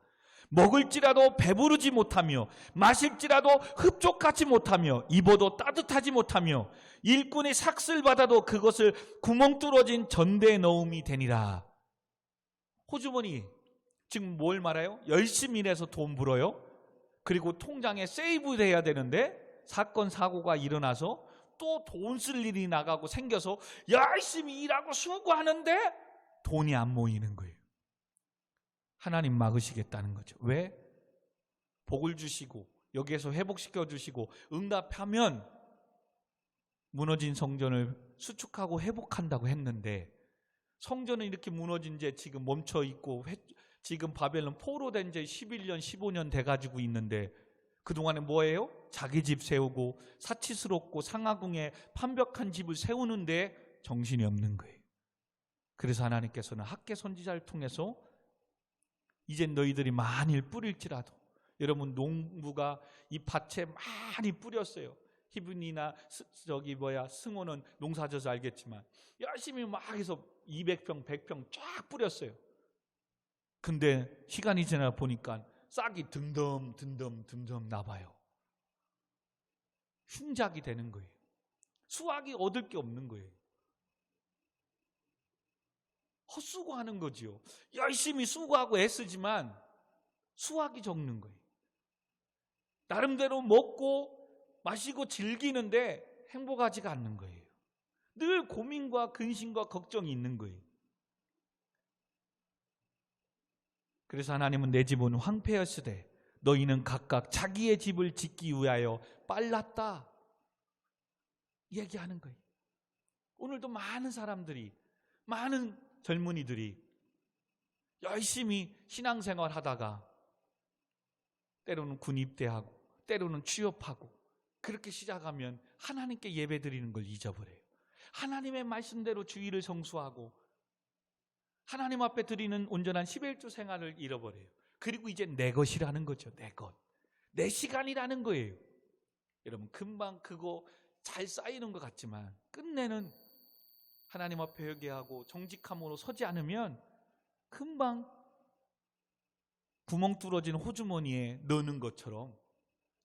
먹을지라도 배부르지 못하며, 마실지라도 흡족하지 못하며, 입어도 따뜻하지 못하며, 일꾼이 삭슬 받아도 그것을 구멍 뚫어진 전대에 넣음이 되니라. 호주머니 지금 뭘 말해요? 열심히 일해서 돈 벌어요. 그리고 통장에 세이브를 해야 되는데 사건 사고가 일어나서 또 돈 쓸 일이 나가고 생겨서 열심히 일하고 수고하는데 돈이 안 모이는 거예요. 하나님 막으시겠다는 거죠. 왜? 복을 주시고 여기에서 회복시켜 주시고 응답하면 무너진 성전을 수축하고 회복한다고 했는데, 성전은 이렇게 무너진 지 지금 멈춰 있고 지금 바벨론 포로 된 지 11년 15년 돼가지고 있는데 그동안에 뭐예요? 자기 집 세우고 사치스럽고 상하궁에 판벽한 집을 세우는데 정신이 없는 거예요. 그래서 하나님께서는 학개 선지자를 통해서 이젠 너희들이 많이 뿌릴지라도, 여러분 농부가 이 밭에 많이 뿌렸어요. 히브니나 승호는 농사져서 알겠지만 열심히 막 해서 200평 100평 쫙 뿌렸어요. 근데 시간이 지나 보니까 싹이 듬덤 나봐요. 흉작이 되는 거예요. 수확이 얻을 게 없는 거예요. 헛수고하는 거지요. 열심히 수고하고 애쓰지만 수확이 적는 거예요. 나름대로 먹고 마시고 즐기는데 행복하지가 않는 거예요. 늘 고민과 근심과 걱정이 있는 거예요. 그래서 하나님은 내 집은 황폐하시되 너희는 각각 자기의 집을 짓기 위하여 빨랐다 얘기하는 거예요. 오늘도 많은 사람들이, 많은 젊은이들이 열심히 신앙생활 하다가 때로는 군 입대하고 때로는 취업하고 그렇게 시작하면 하나님께 예배드리는 걸 잊어버려요. 하나님의 말씀대로 주일을 성수하고 하나님 앞에 드리는 온전한 11조 생활을 잃어버려요. 그리고 이제 내 것이라는 거죠. 내 것, 내 시간이라는 거예요. 여러분, 금방 그거 잘 쌓이는 것 같지만 끝내는 하나님 앞에 회개하고 정직함으로 서지 않으면 금방 구멍 뚫어진 호주머니에 넣는 것처럼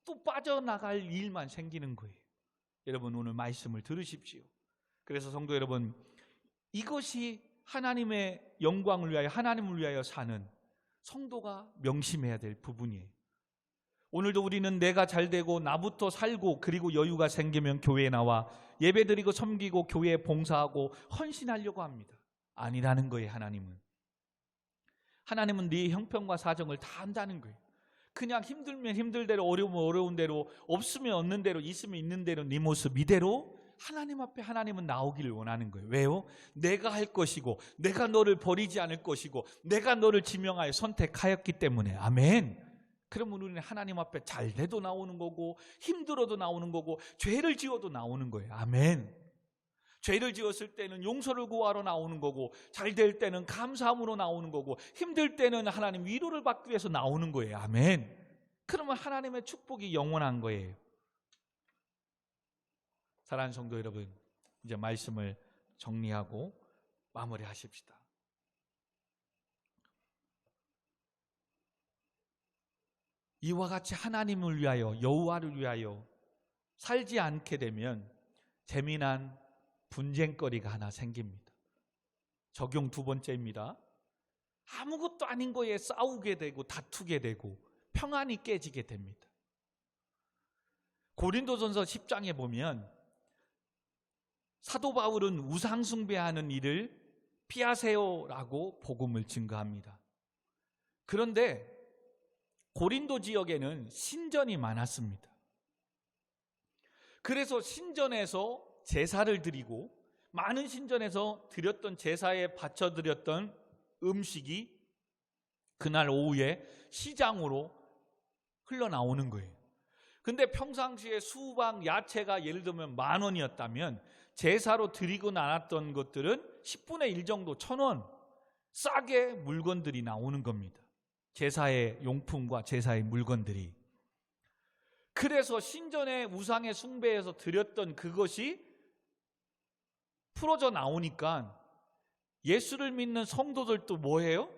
또 빠져나갈 일만 생기는 거예요. 여러분, 오늘 말씀을 들으십시오. 그래서 성도 여러분, 이것이 하나님의 영광을 위하여, 하나님을 위하여 사는 성도가 명심해야 될 부분이에요. 오늘도 우리는 내가 잘 되고 나부터 살고 그리고 여유가 생기면 교회에 나와 예배드리고 섬기고 교회에 봉사하고 헌신하려고 합니다. 아니라는 거예요. 하나님은 네 형편과 사정을 다 안다는 거예요. 그냥 힘들면 힘들대로, 어려우면 어려운 대로, 없으면 없는 대로, 있으면 있는 대로 네 모습 이대로 하나님 앞에 하나님은 나오기를 원하는 거예요. 왜요? 내가 할 것이고 내가 너를 버리지 않을 것이고 내가 너를 지명하여 선택하였기 때문에. 아멘. 그러면 우리는 하나님 앞에 잘 돼도 나오는 거고 힘들어도 나오는 거고 죄를 지어도 나오는 거예요. 아멘. 죄를 지었을 때는 용서를 구하러 나오는 거고 잘 될 때는 감사함으로 나오는 거고 힘들 때는 하나님 위로를 받기 위해서 나오는 거예요. 아멘. 그러면 하나님의 축복이 영원한 거예요. 사랑하는 성도 여러분, 이제 말씀을 정리하고 마무리하십시다. 이와 같이 하나님을 위하여, 여호와를 위하여 살지 않게 되면 재미난 분쟁거리가 하나 생깁니다. 적용 두 번째입니다. 아무것도 아닌 거에 싸우게 되고 다투게 되고 평안이 깨지게 됩니다. 고린도전서 10장에 보면 사도 바울은 우상 숭배하는 일을 피하세요라고 복음을 증거합니다. 그런데 고린도 지역에는 신전이 많았습니다. 그래서 신전에서 제사를 드리고 많은 신전에서 드렸던 제사에 바쳐드렸던 음식이 그날 오후에 시장으로 흘러나오는 거예요. 근데 평상시에 수박, 야채가 예를 들면 10,000원이었다면 제사로 드리고 나눴던 것들은 10분의 1 정도 1,000원 싸게 물건들이 나오는 겁니다. 제사의 용품과 제사의 물건들이. 그래서 신전의 우상의 숭배에서 드렸던 그것이 풀어져 나오니까 예수를 믿는 성도들도 뭐해요?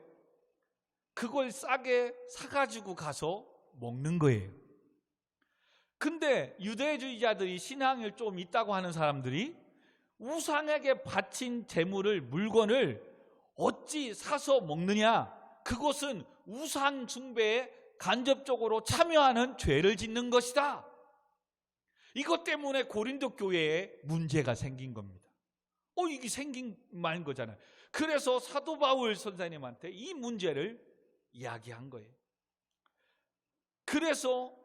그걸 싸게 사가지고 가서 먹는 거예요. 근데 유대주의자들이, 신앙을 좀 있다고 하는 사람들이 우상에게 바친 재물을, 물건을 어찌 사서 먹느냐? 그것은 우상 숭배에 간접적으로 참여하는 죄를 짓는 것이다. 이것 때문에 고린도 교회에 문제가 생긴 겁니다. 이게 생긴 말인 거잖아요. 그래서 사도 바울 선생님한테 이 문제를 이야기한 거예요. 그래서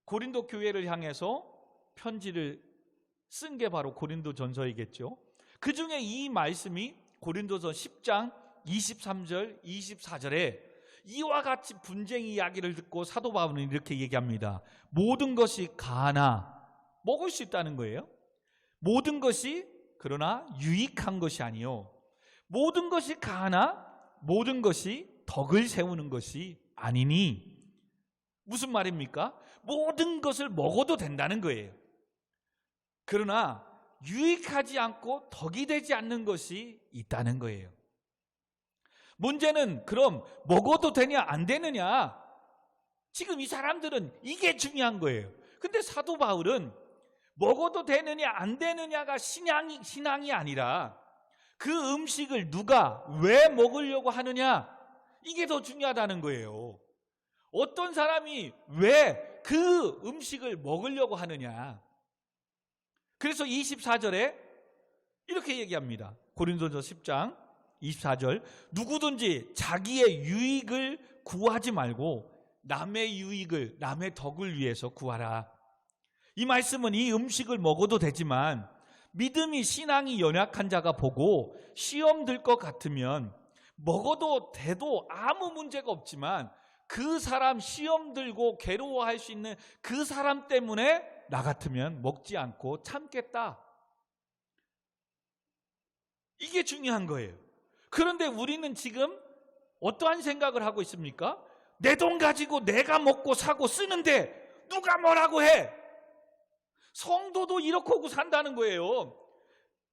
고린도 교회를 향해서 편지를 쓴 게 바로 고린도 전서이겠죠. 그 중에 이 말씀이 고린도서 10장 23절 24절에 이와 같이 분쟁 이야기를 듣고 사도 바울은 이렇게 얘기합니다. 모든 것이 가나, 먹을 수 있다는 거예요. 모든 것이 그러나 유익한 것이 아니요, 모든 것이 가나 모든 것이 덕을 세우는 것이 아니니. 무슨 말입니까? 모든 것을 먹어도 된다는 거예요. 그러나 유익하지 않고 덕이 되지 않는 것이 있다는 거예요. 문제는 그럼 먹어도 되냐 안 되느냐, 지금 이 사람들은 이게 중요한 거예요. 근데 사도 바울은 먹어도 되느냐 안 되느냐가 신앙이 아니라 그 음식을 누가 왜 먹으려고 하느냐, 이게 더 중요하다는 거예요. 어떤 사람이 왜 그 음식을 먹으려고 하느냐? 그래서 24절에 이렇게 얘기합니다. 고린도전서 10장 24절, 누구든지 자기의 유익을 구하지 말고 남의 유익을, 남의 덕을 위해서 구하라. 이 말씀은 이 음식을 먹어도 되지만 믿음이, 신앙이 연약한 자가 보고 시험 들 것 같으면 먹어도 돼도 아무 문제가 없지만 그 사람 시험 들고 괴로워할 수 있는 그 사람 때문에 나 같으면 먹지 않고 참겠다. 이게 중요한 거예요. 그런데 우리는 지금 어떠한 생각을 하고 있습니까? 내 돈 가지고 내가 먹고 사고 쓰는데 누가 뭐라고 해? 성도도 이렇게 하고 산다는 거예요.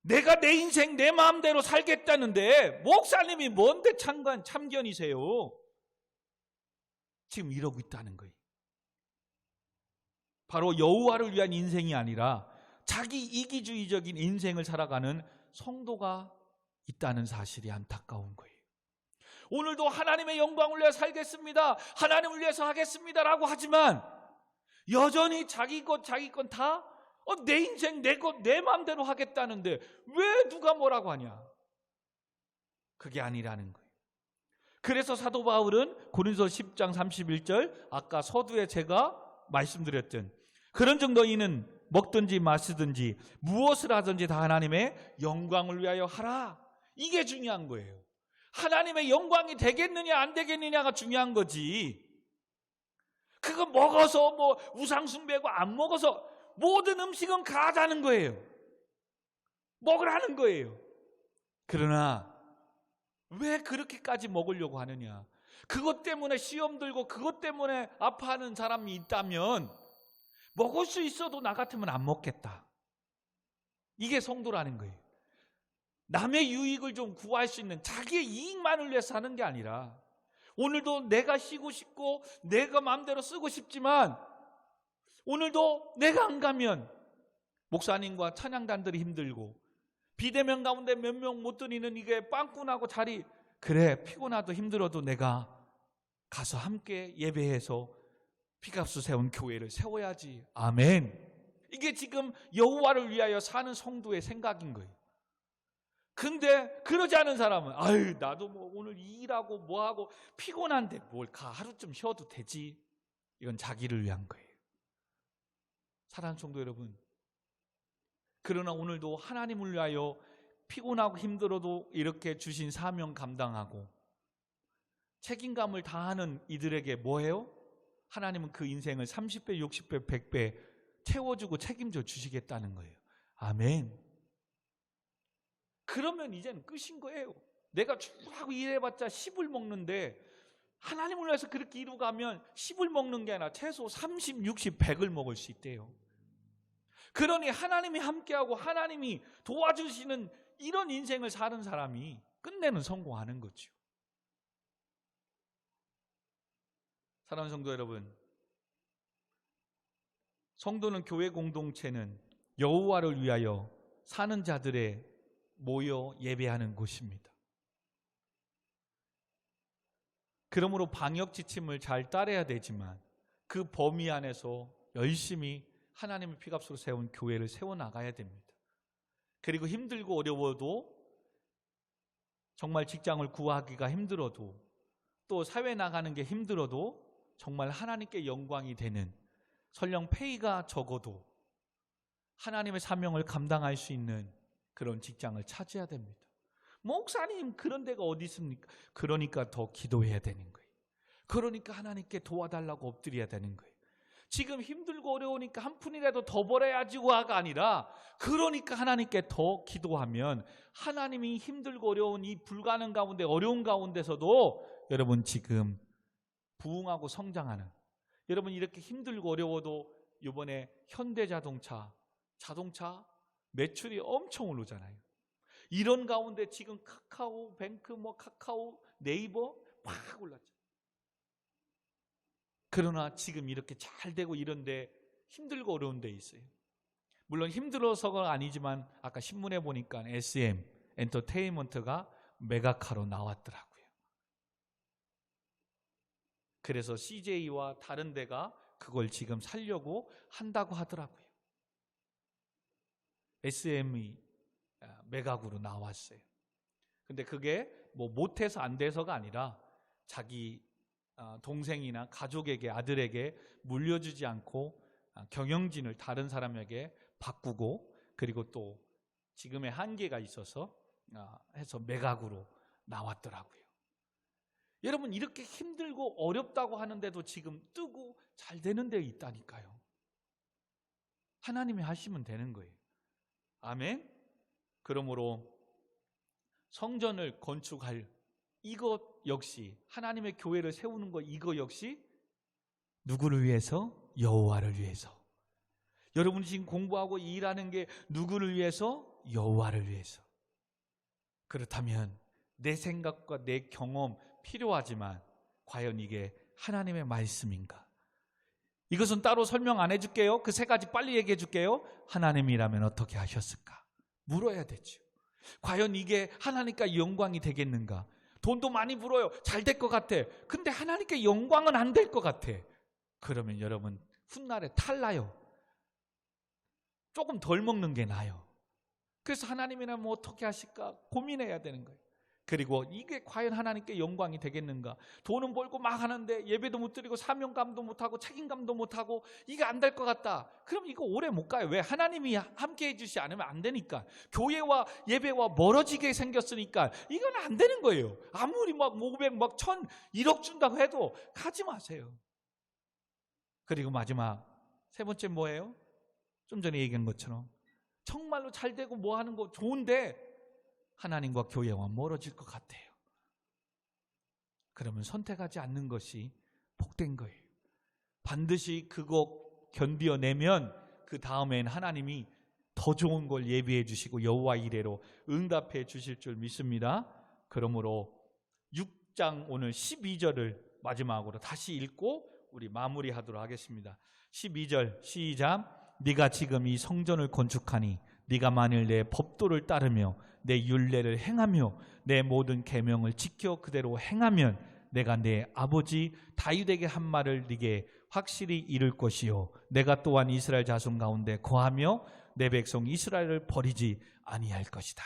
내가 내 인생 내 마음대로 살겠다는데 목사님이 뭔데 참견이세요? 지금 이러고 있다는 거예요. 바로 여호와를 위한 인생이 아니라 자기 이기주의적인 인생을 살아가는 성도가 있다는 사실이 안타까운 거예요. 오늘도 하나님의 영광을 위해 살겠습니다, 하나님을 위해서 하겠습니다라고 하지만 여전히 자기 것 다 내 인생 내 것 내 마음대로 하겠다는데 왜 누가 뭐라고 하냐? 그게 아니라는 거예요. 그래서 사도 바울은 고린도서 10장 31절, 아까 서두에 제가 말씀드렸던 그런 정도이는 먹든지 마시든지 무엇을 하든지 다 하나님의 영광을 위하여 하라. 이게 중요한 거예요. 하나님의 영광이 되겠느냐 안 되겠느냐가 중요한 거지. 그거 먹어서 뭐 우상 숭배하고 안 먹어서 모든 음식은 가자는 거예요. 먹으라는 거예요. 그러나 왜 그렇게까지 먹으려고 하느냐? 그것 때문에 시험 들고 그것 때문에 아파하는 사람이 있다면 먹을 수 있어도 나 같으면 안 먹겠다. 이게 성도라는 거예요. 남의 유익을 좀 구할 수 있는, 자기의 이익만을 위해서 사는 게 아니라 오늘도 내가 쉬고 싶고 내가 마음대로 쓰고 싶지만 오늘도 내가 안 가면 목사님과 찬양단들이 힘들고 비대면 가운데 몇 명 못 드리는 이게 빵꾸나고 자리, 그래 피곤하도 힘들어도 내가 가서 함께 예배해서 피값을 세운 교회를 세워야지. 아멘. 이게 지금 여호와를 위하여 사는 성도의 생각인 거예요. 근데 그러지 않은 사람은 아유 나도 뭐 오늘 일하고 뭐하고 피곤한데 뭘 가, 하루쯤 쉬어도 되지. 이건 자기를 위한 거예요. 사랑하는 성도 여러분, 그러나 오늘도 하나님을 위하여 피곤하고 힘들어도 이렇게 주신 사명 감당하고 책임감을 다하는 이들에게 뭐해요? 하나님은 그 인생을 30배, 60배, 100배 채워주고 책임져 주시겠다는 거예요. 아멘. 그러면 이제는 끝인 거예요. 내가 쭉 하고 일해봤자 10을 먹는데 하나님을 위해서 그렇게 이루고 가면 10을 먹는 게 아니라 최소 30, 60, 100을 먹을 수 있대요. 그러니 하나님이 함께하고 하나님이 도와주시는 이런 인생을 사는 사람이 끝내는 성공하는 거죠. 사랑하는 성도 여러분, 성도는, 교회 공동체는 여호와를 위하여 사는 자들의 모여 예배하는 곳입니다. 그러므로 방역 지침을 잘 따라야 되지만 그 범위 안에서 열심히 하나님의 피값으로 세운 교회를 세워나가야 됩니다. 그리고 힘들고 어려워도, 정말 직장을 구하기가 힘들어도, 또 사회 나가는 게 힘들어도 정말 하나님께 영광이 되는, 설령 페이가 적어도 하나님의 사명을 감당할 수 있는 그런 직장을 찾아야 됩니다. 목사님 그런 데가 어디 있습니까? 그러니까 더 기도해야 되는 거예요. 그러니까 하나님께 도와달라고 엎드려야 되는 거예요. 지금 힘들고 어려우니까 한 푼이라도 더 벌어야지가 아니라 그러니까 하나님께 더 기도하면 하나님이 힘들고 어려운 이 불가능 가운데, 어려운 가운데서도 여러분 지금 부흥하고 성장하는, 여러분 이렇게 힘들고 어려워도 이번에 현대자동차 매출이 엄청 오르잖아요. 이런 가운데 지금 카카오뱅크, 카카오, 네이버 막 올랐죠. 그러나 지금 이렇게 잘 되고 이런데 힘들고 어려운 데 있어요. 물론 힘들어서가 아니지만 아까 신문에 보니까 SM 엔터테인먼트가 메가카로 나왔더라고요. 그래서 CJ와 다른 데가 그걸 지금 살려고 한다고 하더라고요. SME 매각으로 나왔어요. 근데 그게 뭐 못해서 안 돼서가 아니라 자기 동생이나 가족에게, 아들에게 물려주지 않고 경영진을 다른 사람에게 바꾸고, 그리고 또 지금의 한계가 있어서 해서 매각으로 나왔더라고요. 여러분, 이렇게 힘들고 어렵다고 하는데도 지금 뜨고 잘 되는 데 있다니까요. 하나님이 하시면 되는 거예요. 아멘. 그러므로 성전을 건축할 이것 역시, 하나님의 교회를 세우는 것, 이거 역시 누구를 위해서? 여호와를 위해서. 여러분이 지금 공부하고 일하는 게 누구를 위해서? 여호와를 위해서. 그렇다면 내 생각과 내 경험 필요하지만 과연 이게 하나님의 말씀인가? 이것은 따로 설명 안 해줄게요. 그 세 가지 빨리 얘기해 줄게요. 하나님이라면 어떻게 하셨을까? 물어야 되죠. 과연 이게 하나님께 영광이 되겠는가? 돈도 많이 벌어요. 잘 될 것 같아. 근데 하나님께 영광은 안 될 것 같아. 그러면 여러분, 훗날에 탈나요. 조금 덜 먹는 게 나아요. 그래서 하나님이라면 어떻게 하실까 고민해야 되는 거예요. 그리고 이게 과연 하나님께 영광이 되겠는가? 돈은 벌고 막 하는데 예배도 못 드리고 사명감도 못하고 책임감도 못하고 이게 안 될 것 같다. 그럼 이거 오래 못 가요. 왜? 하나님이 함께 해주시지 않으면 안 되니까. 교회와 예배와 멀어지게 생겼으니까 이건 안 되는 거예요. 아무리 막 500, 막 1000, 1억 준다고 해도 가지 마세요. 그리고 마지막 세 번째 뭐예요? 좀 전에 얘기한 것처럼 정말로 잘 되고 뭐 하는 거 좋은데 하나님과 교회와 멀어질 것 같아요. 그러면 선택하지 않는 것이 복된 거예요. 반드시 그거 견디어내면 그 다음엔 하나님이 더 좋은 걸 예비해 주시고 여호와 이레로 응답해 주실 줄 믿습니다. 그러므로 6장 오늘 12절을 마지막으로 다시 읽고 우리 마무리하도록 하겠습니다. 12절 시작. 네가 지금 이 성전을 건축하니 네가 만일 내 법도를 따르며 내 율례를 행하며 내 모든 계명을 지켜 그대로 행하면 내가 내 아버지 다윗에게 한 말을 네게 확실히 이룰 것이요 내가 또한 이스라엘 자손 가운데 거하며 내 백성 이스라엘을 버리지 아니할 것이다.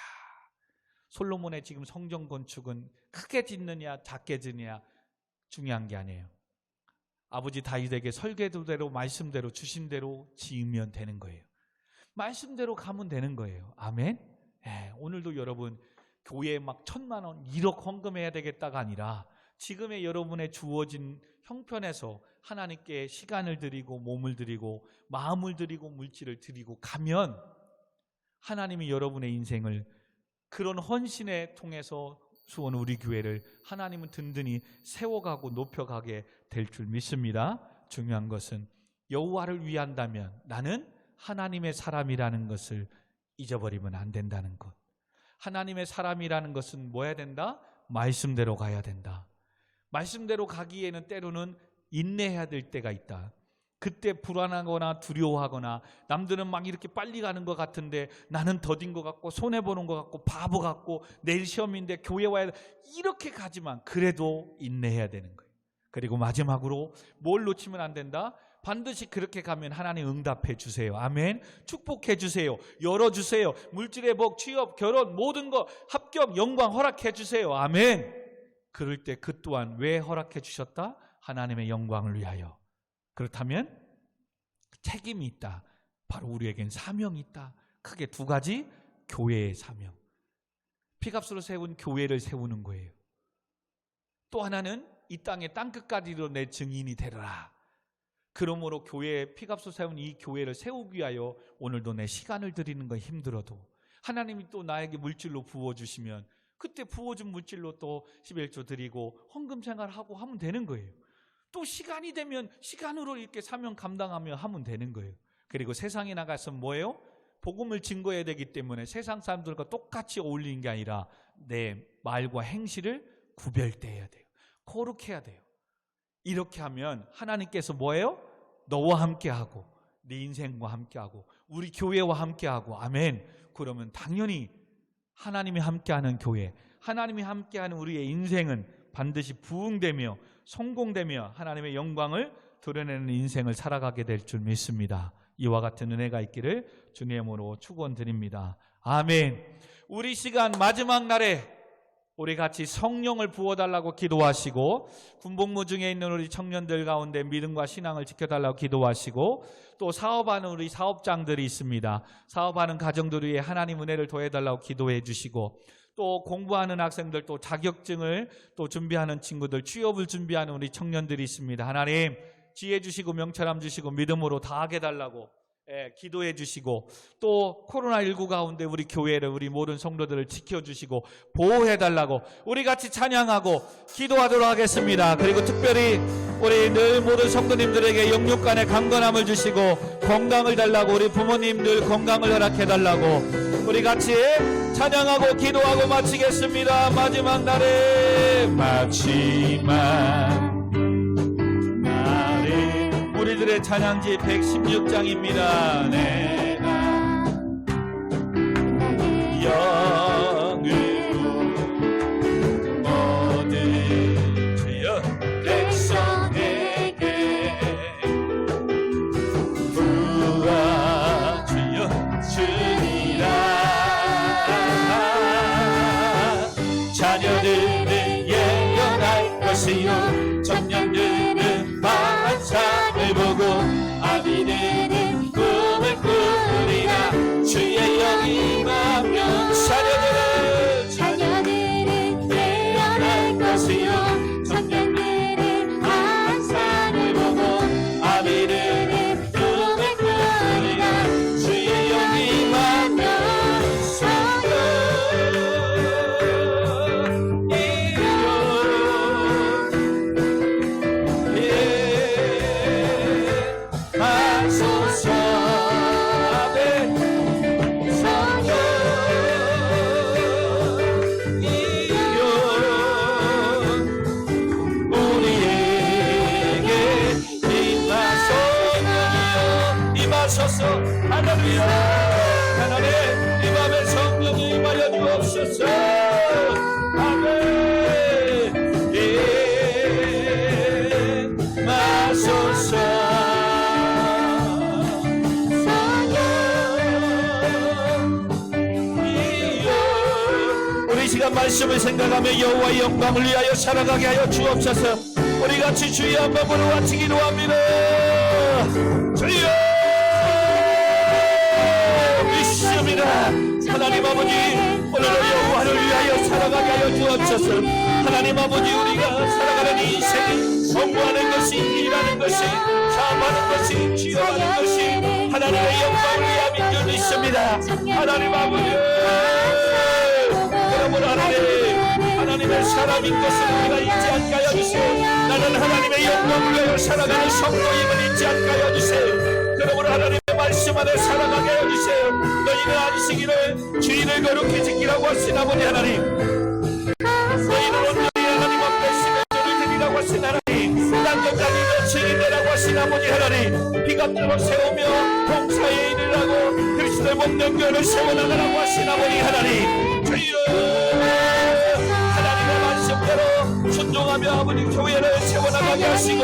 솔로몬의 지금 성전 건축은 크게 짓느냐 작게 짓느냐 중요한 게 아니에요. 아버지 다윗에게 설계도대로 말씀대로 주신 대로 지으면 되는 거예요. 말씀대로 가면 되는 거예요. 아멘. 오늘도 여러분 교회에 막 1000만 원 1억 헌금해야 되겠다가 아니라 지금의 여러분의 주어진 형편에서 하나님께 시간을 드리고 몸을 드리고 마음을 드리고 물질을 드리고 가면 하나님이 여러분의 인생을 그런 헌신에 통해서 수원 우리 교회를 하나님은 든든히 세워가고 높여가게 될 줄 믿습니다. 중요한 것은 여호와를 위한다면 나는 하나님의 사람이라는 것을 잊어버리면 안 된다는 것. 하나님의 사람이라는 것은 뭐 해야 된다? 말씀대로 가야 된다. 말씀대로 가기에는 때로는 인내해야 될 때가 있다. 그때 불안하거나 두려워하거나 남들은 막 이렇게 빨리 가는 것 같은데 나는 더딘 것 같고 손해보는 것 같고 바보 같고 내일 시험인데 교회 와야 돼. 이렇게 가지만 그래도 인내해야 되는 거예요. 그리고 마지막으로 뭘 놓치면 안 된다? 반드시 그렇게 가면 하나님 응답해 주세요. 아멘. 축복해 주세요. 열어주세요. 물질의 복, 취업, 결혼 모든 거 합격, 영광 허락해 주세요. 아멘. 그럴 때 그 또한 왜 허락해 주셨다? 하나님의 영광을 위하여. 그렇다면 책임이 있다. 바로 우리에겐 사명이 있다. 크게 두 가지. 교회의 사명. 피값으로 세운 교회를 세우는 거예요. 또 하나는 이 땅의 땅끝까지로 내 증인이 되리라. 그러므로 교회에 피값으로 세운 이 교회를 세우기 위하여 오늘도 내 시간을 드리는 건 힘들어도 하나님이 또 나에게 물질로 부어주시면 그때 부어준 물질로 또 11조 드리고 헌금 생활하고 하면 되는 거예요. 또 시간이 되면 시간으로 이렇게 사명 감당하며 하면 되는 거예요. 그리고 세상에 나가서 뭐예요? 복음을 증거해야 되기 때문에 세상 사람들과 똑같이 어울리는 게 아니라 내 말과 행실을 구별돼야 돼요. 거룩해야 돼요. 이렇게 하면 하나님께서 뭐예요? 너와 함께하고 네 인생과 함께하고 우리 교회와 함께하고 아멘. 그러면 당연히 하나님이 함께하는 교회, 하나님이 함께하는 우리의 인생은 반드시 부흥되며 성공되며 하나님의 영광을 드러내는 인생을 살아가게 될 줄 믿습니다. 이와 같은 은혜가 있기를 주님으로 축원드립니다. 아멘. 우리 시간 마지막 날에 우리 같이 성령을 부어달라고 기도하시고, 군복무 중에 있는 우리 청년들 가운데 믿음과 신앙을 지켜달라고 기도하시고, 또 사업하는 우리 사업장들이 있습니다. 사업하는 가정들 위해 하나님 은혜를 더해달라고 기도해 주시고, 또 공부하는 학생들, 또 자격증을 또 준비하는 친구들, 취업을 준비하는 우리 청년들이 있습니다. 하나님 지혜 주시고 명철함 주시고 믿음으로 다하게 달라고 기도해 주시고, 또 코로나19 가운데 우리 교회를, 우리 모든 성도들을 지켜주시고 보호해 달라고 우리 같이 찬양하고 기도하도록 하겠습니다. 그리고 특별히 우리 늘 모든 성도님들에게 영육간의 강건함을 주시고 건강을 달라고, 우리 부모님들 건강을 허락해 달라고 우리 같이 찬양하고 기도하고 마치겠습니다. 마지막 날에, 마지막 우리들의 찬양지 116장입니다. 내가 영으로 모든 주여 백성에게 부어주여 주리라. 자녀들은 예언할 것이요 청년들은 환상을 보고 아비들은 꿈을 꾸리라. 주의 영이 임하면 자녀들은 예언할 것이요 청년들은 환상을 보고 아비들은 꿈을 꾸리라. 주의 영이 임하면 할렐루야. 하나님 이 밤에 성령이 임하여 주옵소서. 아멘. 임하소서. 우리 시간 말씀을 생각하며 여호와의 영광을 위하여 살아가게 하여 주옵소서. 우리 같이 주의 한번 부르 같이 기도합니다. 주여 하나님 아버지, 오늘은 여호와를 위하여 살아가게 하여 주옵소서. 하나님 아버지, 우리가 살아가는 인생이 공부하는 것이, 일하는 것이, 사업하는 것이, 취업하는 것이 하나님의 영광을 위함인 줄 믿습니다. 하나님 아버지, 여러분 하나님의 사람인 것을 우리가 잊지 않게 하여 주세요. 나는 하나님의 영광을 위하여 살아가는 성도임을 잊지 않게 하여 주세요. 여러분 하나님의 말씀 안에 살아가게 하여 주세요. 너희는 안식일을 주일을 거룩히 지키라고 하신 아버지 하나님, 너희는 온전히 하나님 앞에 시간절을 드리라고 하신 하나님, 땅끝까지 증인되라고 하신 아버지 하나님, 비감들을 세우며 봉사의 일을 하고 그리스도의 몸된 교회를 세워나가라고 하신 아버지 하나님, 주여 하나님의 말씀대로 순종하며 아버지 교회를 세워나가게 하시고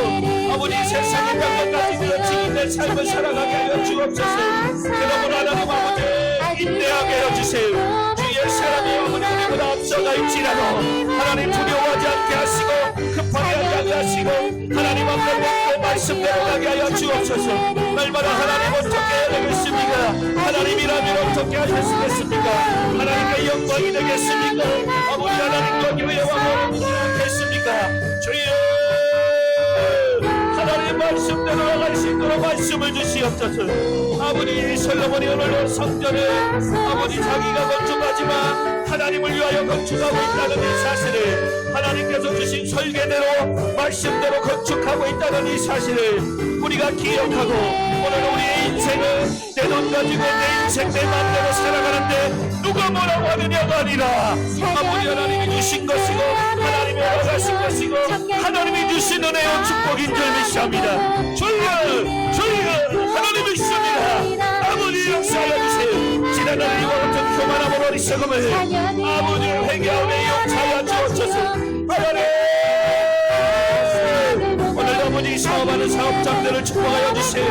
아버지 세상의 땅끝까지 증인된 삶을 살아가게 하여 주옵소서. 여러분 하나님 아버지 인내하게 해주세요. 주의 사람이 아무리 우리보다 앞서가 있지라도 하나님 두려워하지 않게 하시고 급하게 하지 않게 하시고 하나님 앞에 묻고 말씀대로 가게 하여 주옵소서. 날마다 하나님 어떻게 해야 되겠습니까? 하나님이라면 어떻게 하시겠습니까? 하나님께 영광이 되겠습니까? 아버지 하나님과 교회와 모든 되겠습니까? 주여 하나님 말씀대로 나갈 수 있도록 말씀을 주시옵소서. 아버지 솔로몬이 오늘도 성전을 아버지 자기가 건축하지만 하나님을 위하여 건축하고 있다는 이 사실을, 하나님께서 주신 설계대로 말씀대로 건축하고 있다는 이 사실을 우리가 기억하고 오늘 우리의 인생은 내 돈 가지고 내 인생 내 맘대로 살아가는데 누가 뭐라고 하느냐가 아니라 아버지 하나님이 주신 것이고 하나님이 허락하신 것이고 하나님이 주신 은혜와 축복인 줄 믿습니다. 주여 하나님이 있습니다. 아버지 역사하여 주세요. 지난날 이와 같은 교만함을 어리석음을 아버지 회개하며 용서하여 주옵소서. 하나님 오늘 아버지 사업하는 사업장 그들을 축복하여 주세요.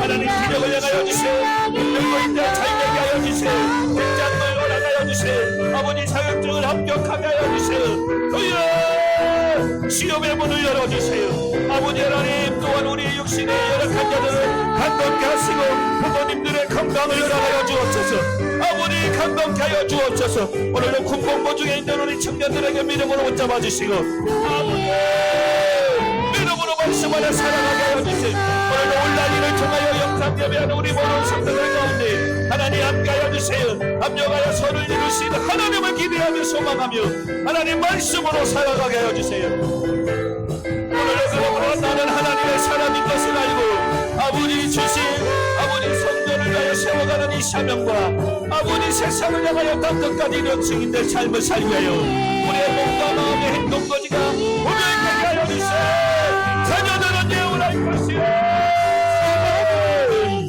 하나님 기적을 향하여 주세요. 힘들고 있다 잘 되게 하여 주세요. 직장을 허락하여 주세요. 아버지 자격증을 합격하게 하여 주세요. 주여 시험의 문을 열어주세요. 아버지 하나님 또한 우리의 육신의 열악한 자들을 강건케 하시고 부모님들의 건강을 열어하여 주옵소서. 아버지 강건케 하여 주옵소서. 오늘도 군복무 중에 있는 우리 청년들에게 믿음으로 붙잡아 주시고 아버지 믿음으로 말씀하여 살아가게 하여 주세요. 오늘도 온라인을 통하여 영상 예배하는 우리 모든 성도들 가운데 하나님 함께하여 주세요. 합력하여 선을 이루시는 하나님을 기대하며 소망하며 하나님 말씀으로 살아가게 하여 주세요. 오늘도 그러므로 나는 하나님의 사람인 것을 알고 아버지 주신 아버지 성전을 위하여 세워가는 이 사명과 아버지 세상을 향하여 땅끝까지 이룬 증인된 삶을 살기 위하여 우리의 몸과 마음의 행동거지가 분명하게 하여 주세요. 자녀들은 예언할 것이요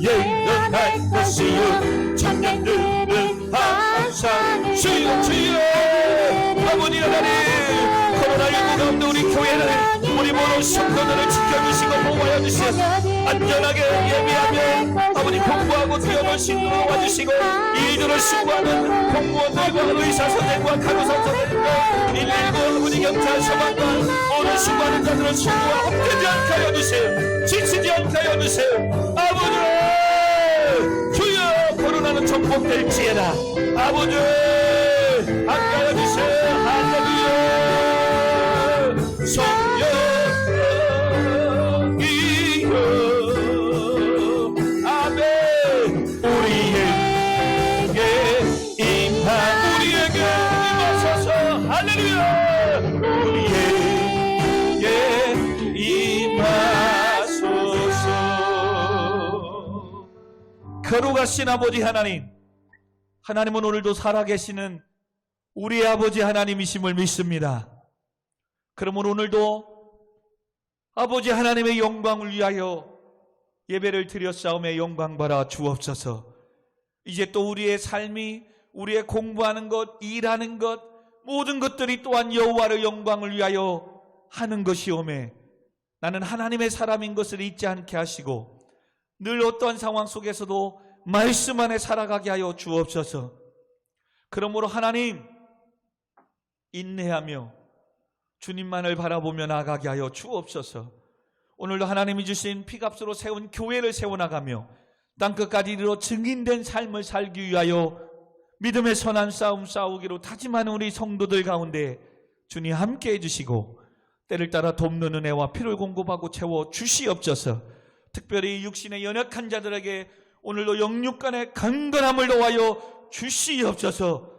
예언할 것이요 청년들은 항상 주여 주여. 아버지 하나님 코로나19 가운데 우리 교회는 우리 모든 성도들을 지켜주시고 보호하여 주시고 안전하게 예배하며 아버지 공부하고 뛰어놀 수 있도록 와주시고 일들을 수고하는 공무원들과 의사선생과 간호사선생과 119 아버지 경찰 소방관 모든 수고하는 자들은 수고와 헛되지 않게 하여 주세요. 지치지 않게 하여 주세요. 아버지 주여 코로나는 정복될지어다. 아버지 함께 하여 주세요. 할렐루야. 성령이여 아멘. 우리에게 임하소서. 할렐루야. 우리에게 임하소서. 거룩하신 아버지 하나님, 하나님은 오늘도 살아계시는 우리 아버지 하나님이심을 믿습니다. 그러므로 오늘도 아버지 하나님의 영광을 위하여 예배를 드렸사오며 영광 받아 주옵소서. 이제 또 우리의 삶이 우리의 공부하는 것, 일하는 것 모든 것들이 또한 여호와의 영광을 위하여 하는 것이오매 나는 하나님의 사람인 것을 잊지 않게 하시고 늘 어떠한 상황 속에서도 말씀 안에 살아가게 하여 주옵소서. 그러므로 하나님 인내하며 주님만을 바라보며 나아가게 하여 주옵소서. 오늘도 하나님이 주신 피값으로 세운 교회를 세워나가며 땅끝까지 이르러 증인된 삶을 살기 위하여 믿음의 선한 싸움 싸우기로 다짐하는 우리 성도들 가운데 주님 함께해 주시고 때를 따라 돕는 은혜와 피를 공급하고 채워 주시옵소서. 특별히 육신의 연약한 자들에게 오늘도 영육간의 강건함을 더하여 주시옵소서.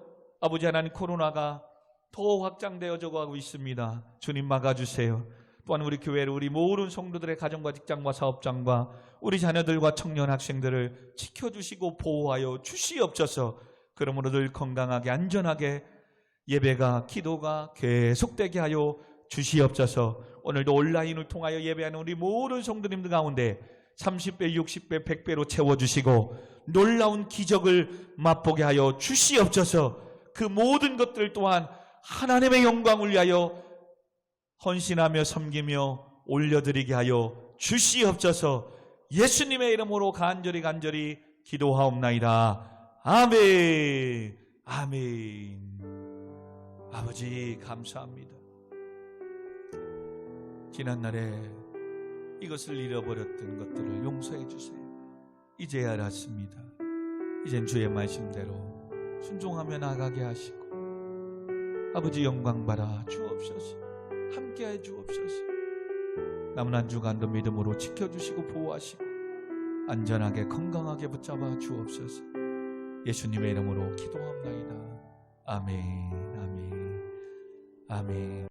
아버지 하나님 코로나가 더 확장되어져 가고 있습니다. 주님 막아주세요. 또한 우리 교회를 우리 모든 성도들의 가정과 직장과 사업장과 우리 자녀들과 청년 학생들을 지켜주시고 보호하여 주시옵소서. 그러므로 늘 건강하게 안전하게 예배가 기도가 계속되게 하여 주시옵소서. 오늘도 온라인을 통하여 예배하는 우리 모든 성도님들 가운데 30배, 60배, 100배로 채워주시고 놀라운 기적을 맛보게 하여 주시옵소서. 그 모든 것들 또한 하나님의 영광을 위하여 헌신하며 섬기며 올려드리게 하여 주시옵소서. 예수님의 이름으로 간절히 기도하옵나이다. 아멘. 아멘. 아버지 감사합니다. 지난날에 이것을 잃어버렸던 것들을 용서해 주세요. 이제야 알았습니다. 이젠 주의 말씀대로 순종하며 나가게 하시고 아버지 영광 받아 주옵소서. 함께해 주옵소서. 남은 한 주간도 믿음으로 지켜주시고 보호하시고 안전하게 건강하게 붙잡아 주옵소서. 예수님의 이름으로 기도합나이다. 아멘. 아멘. 아멘.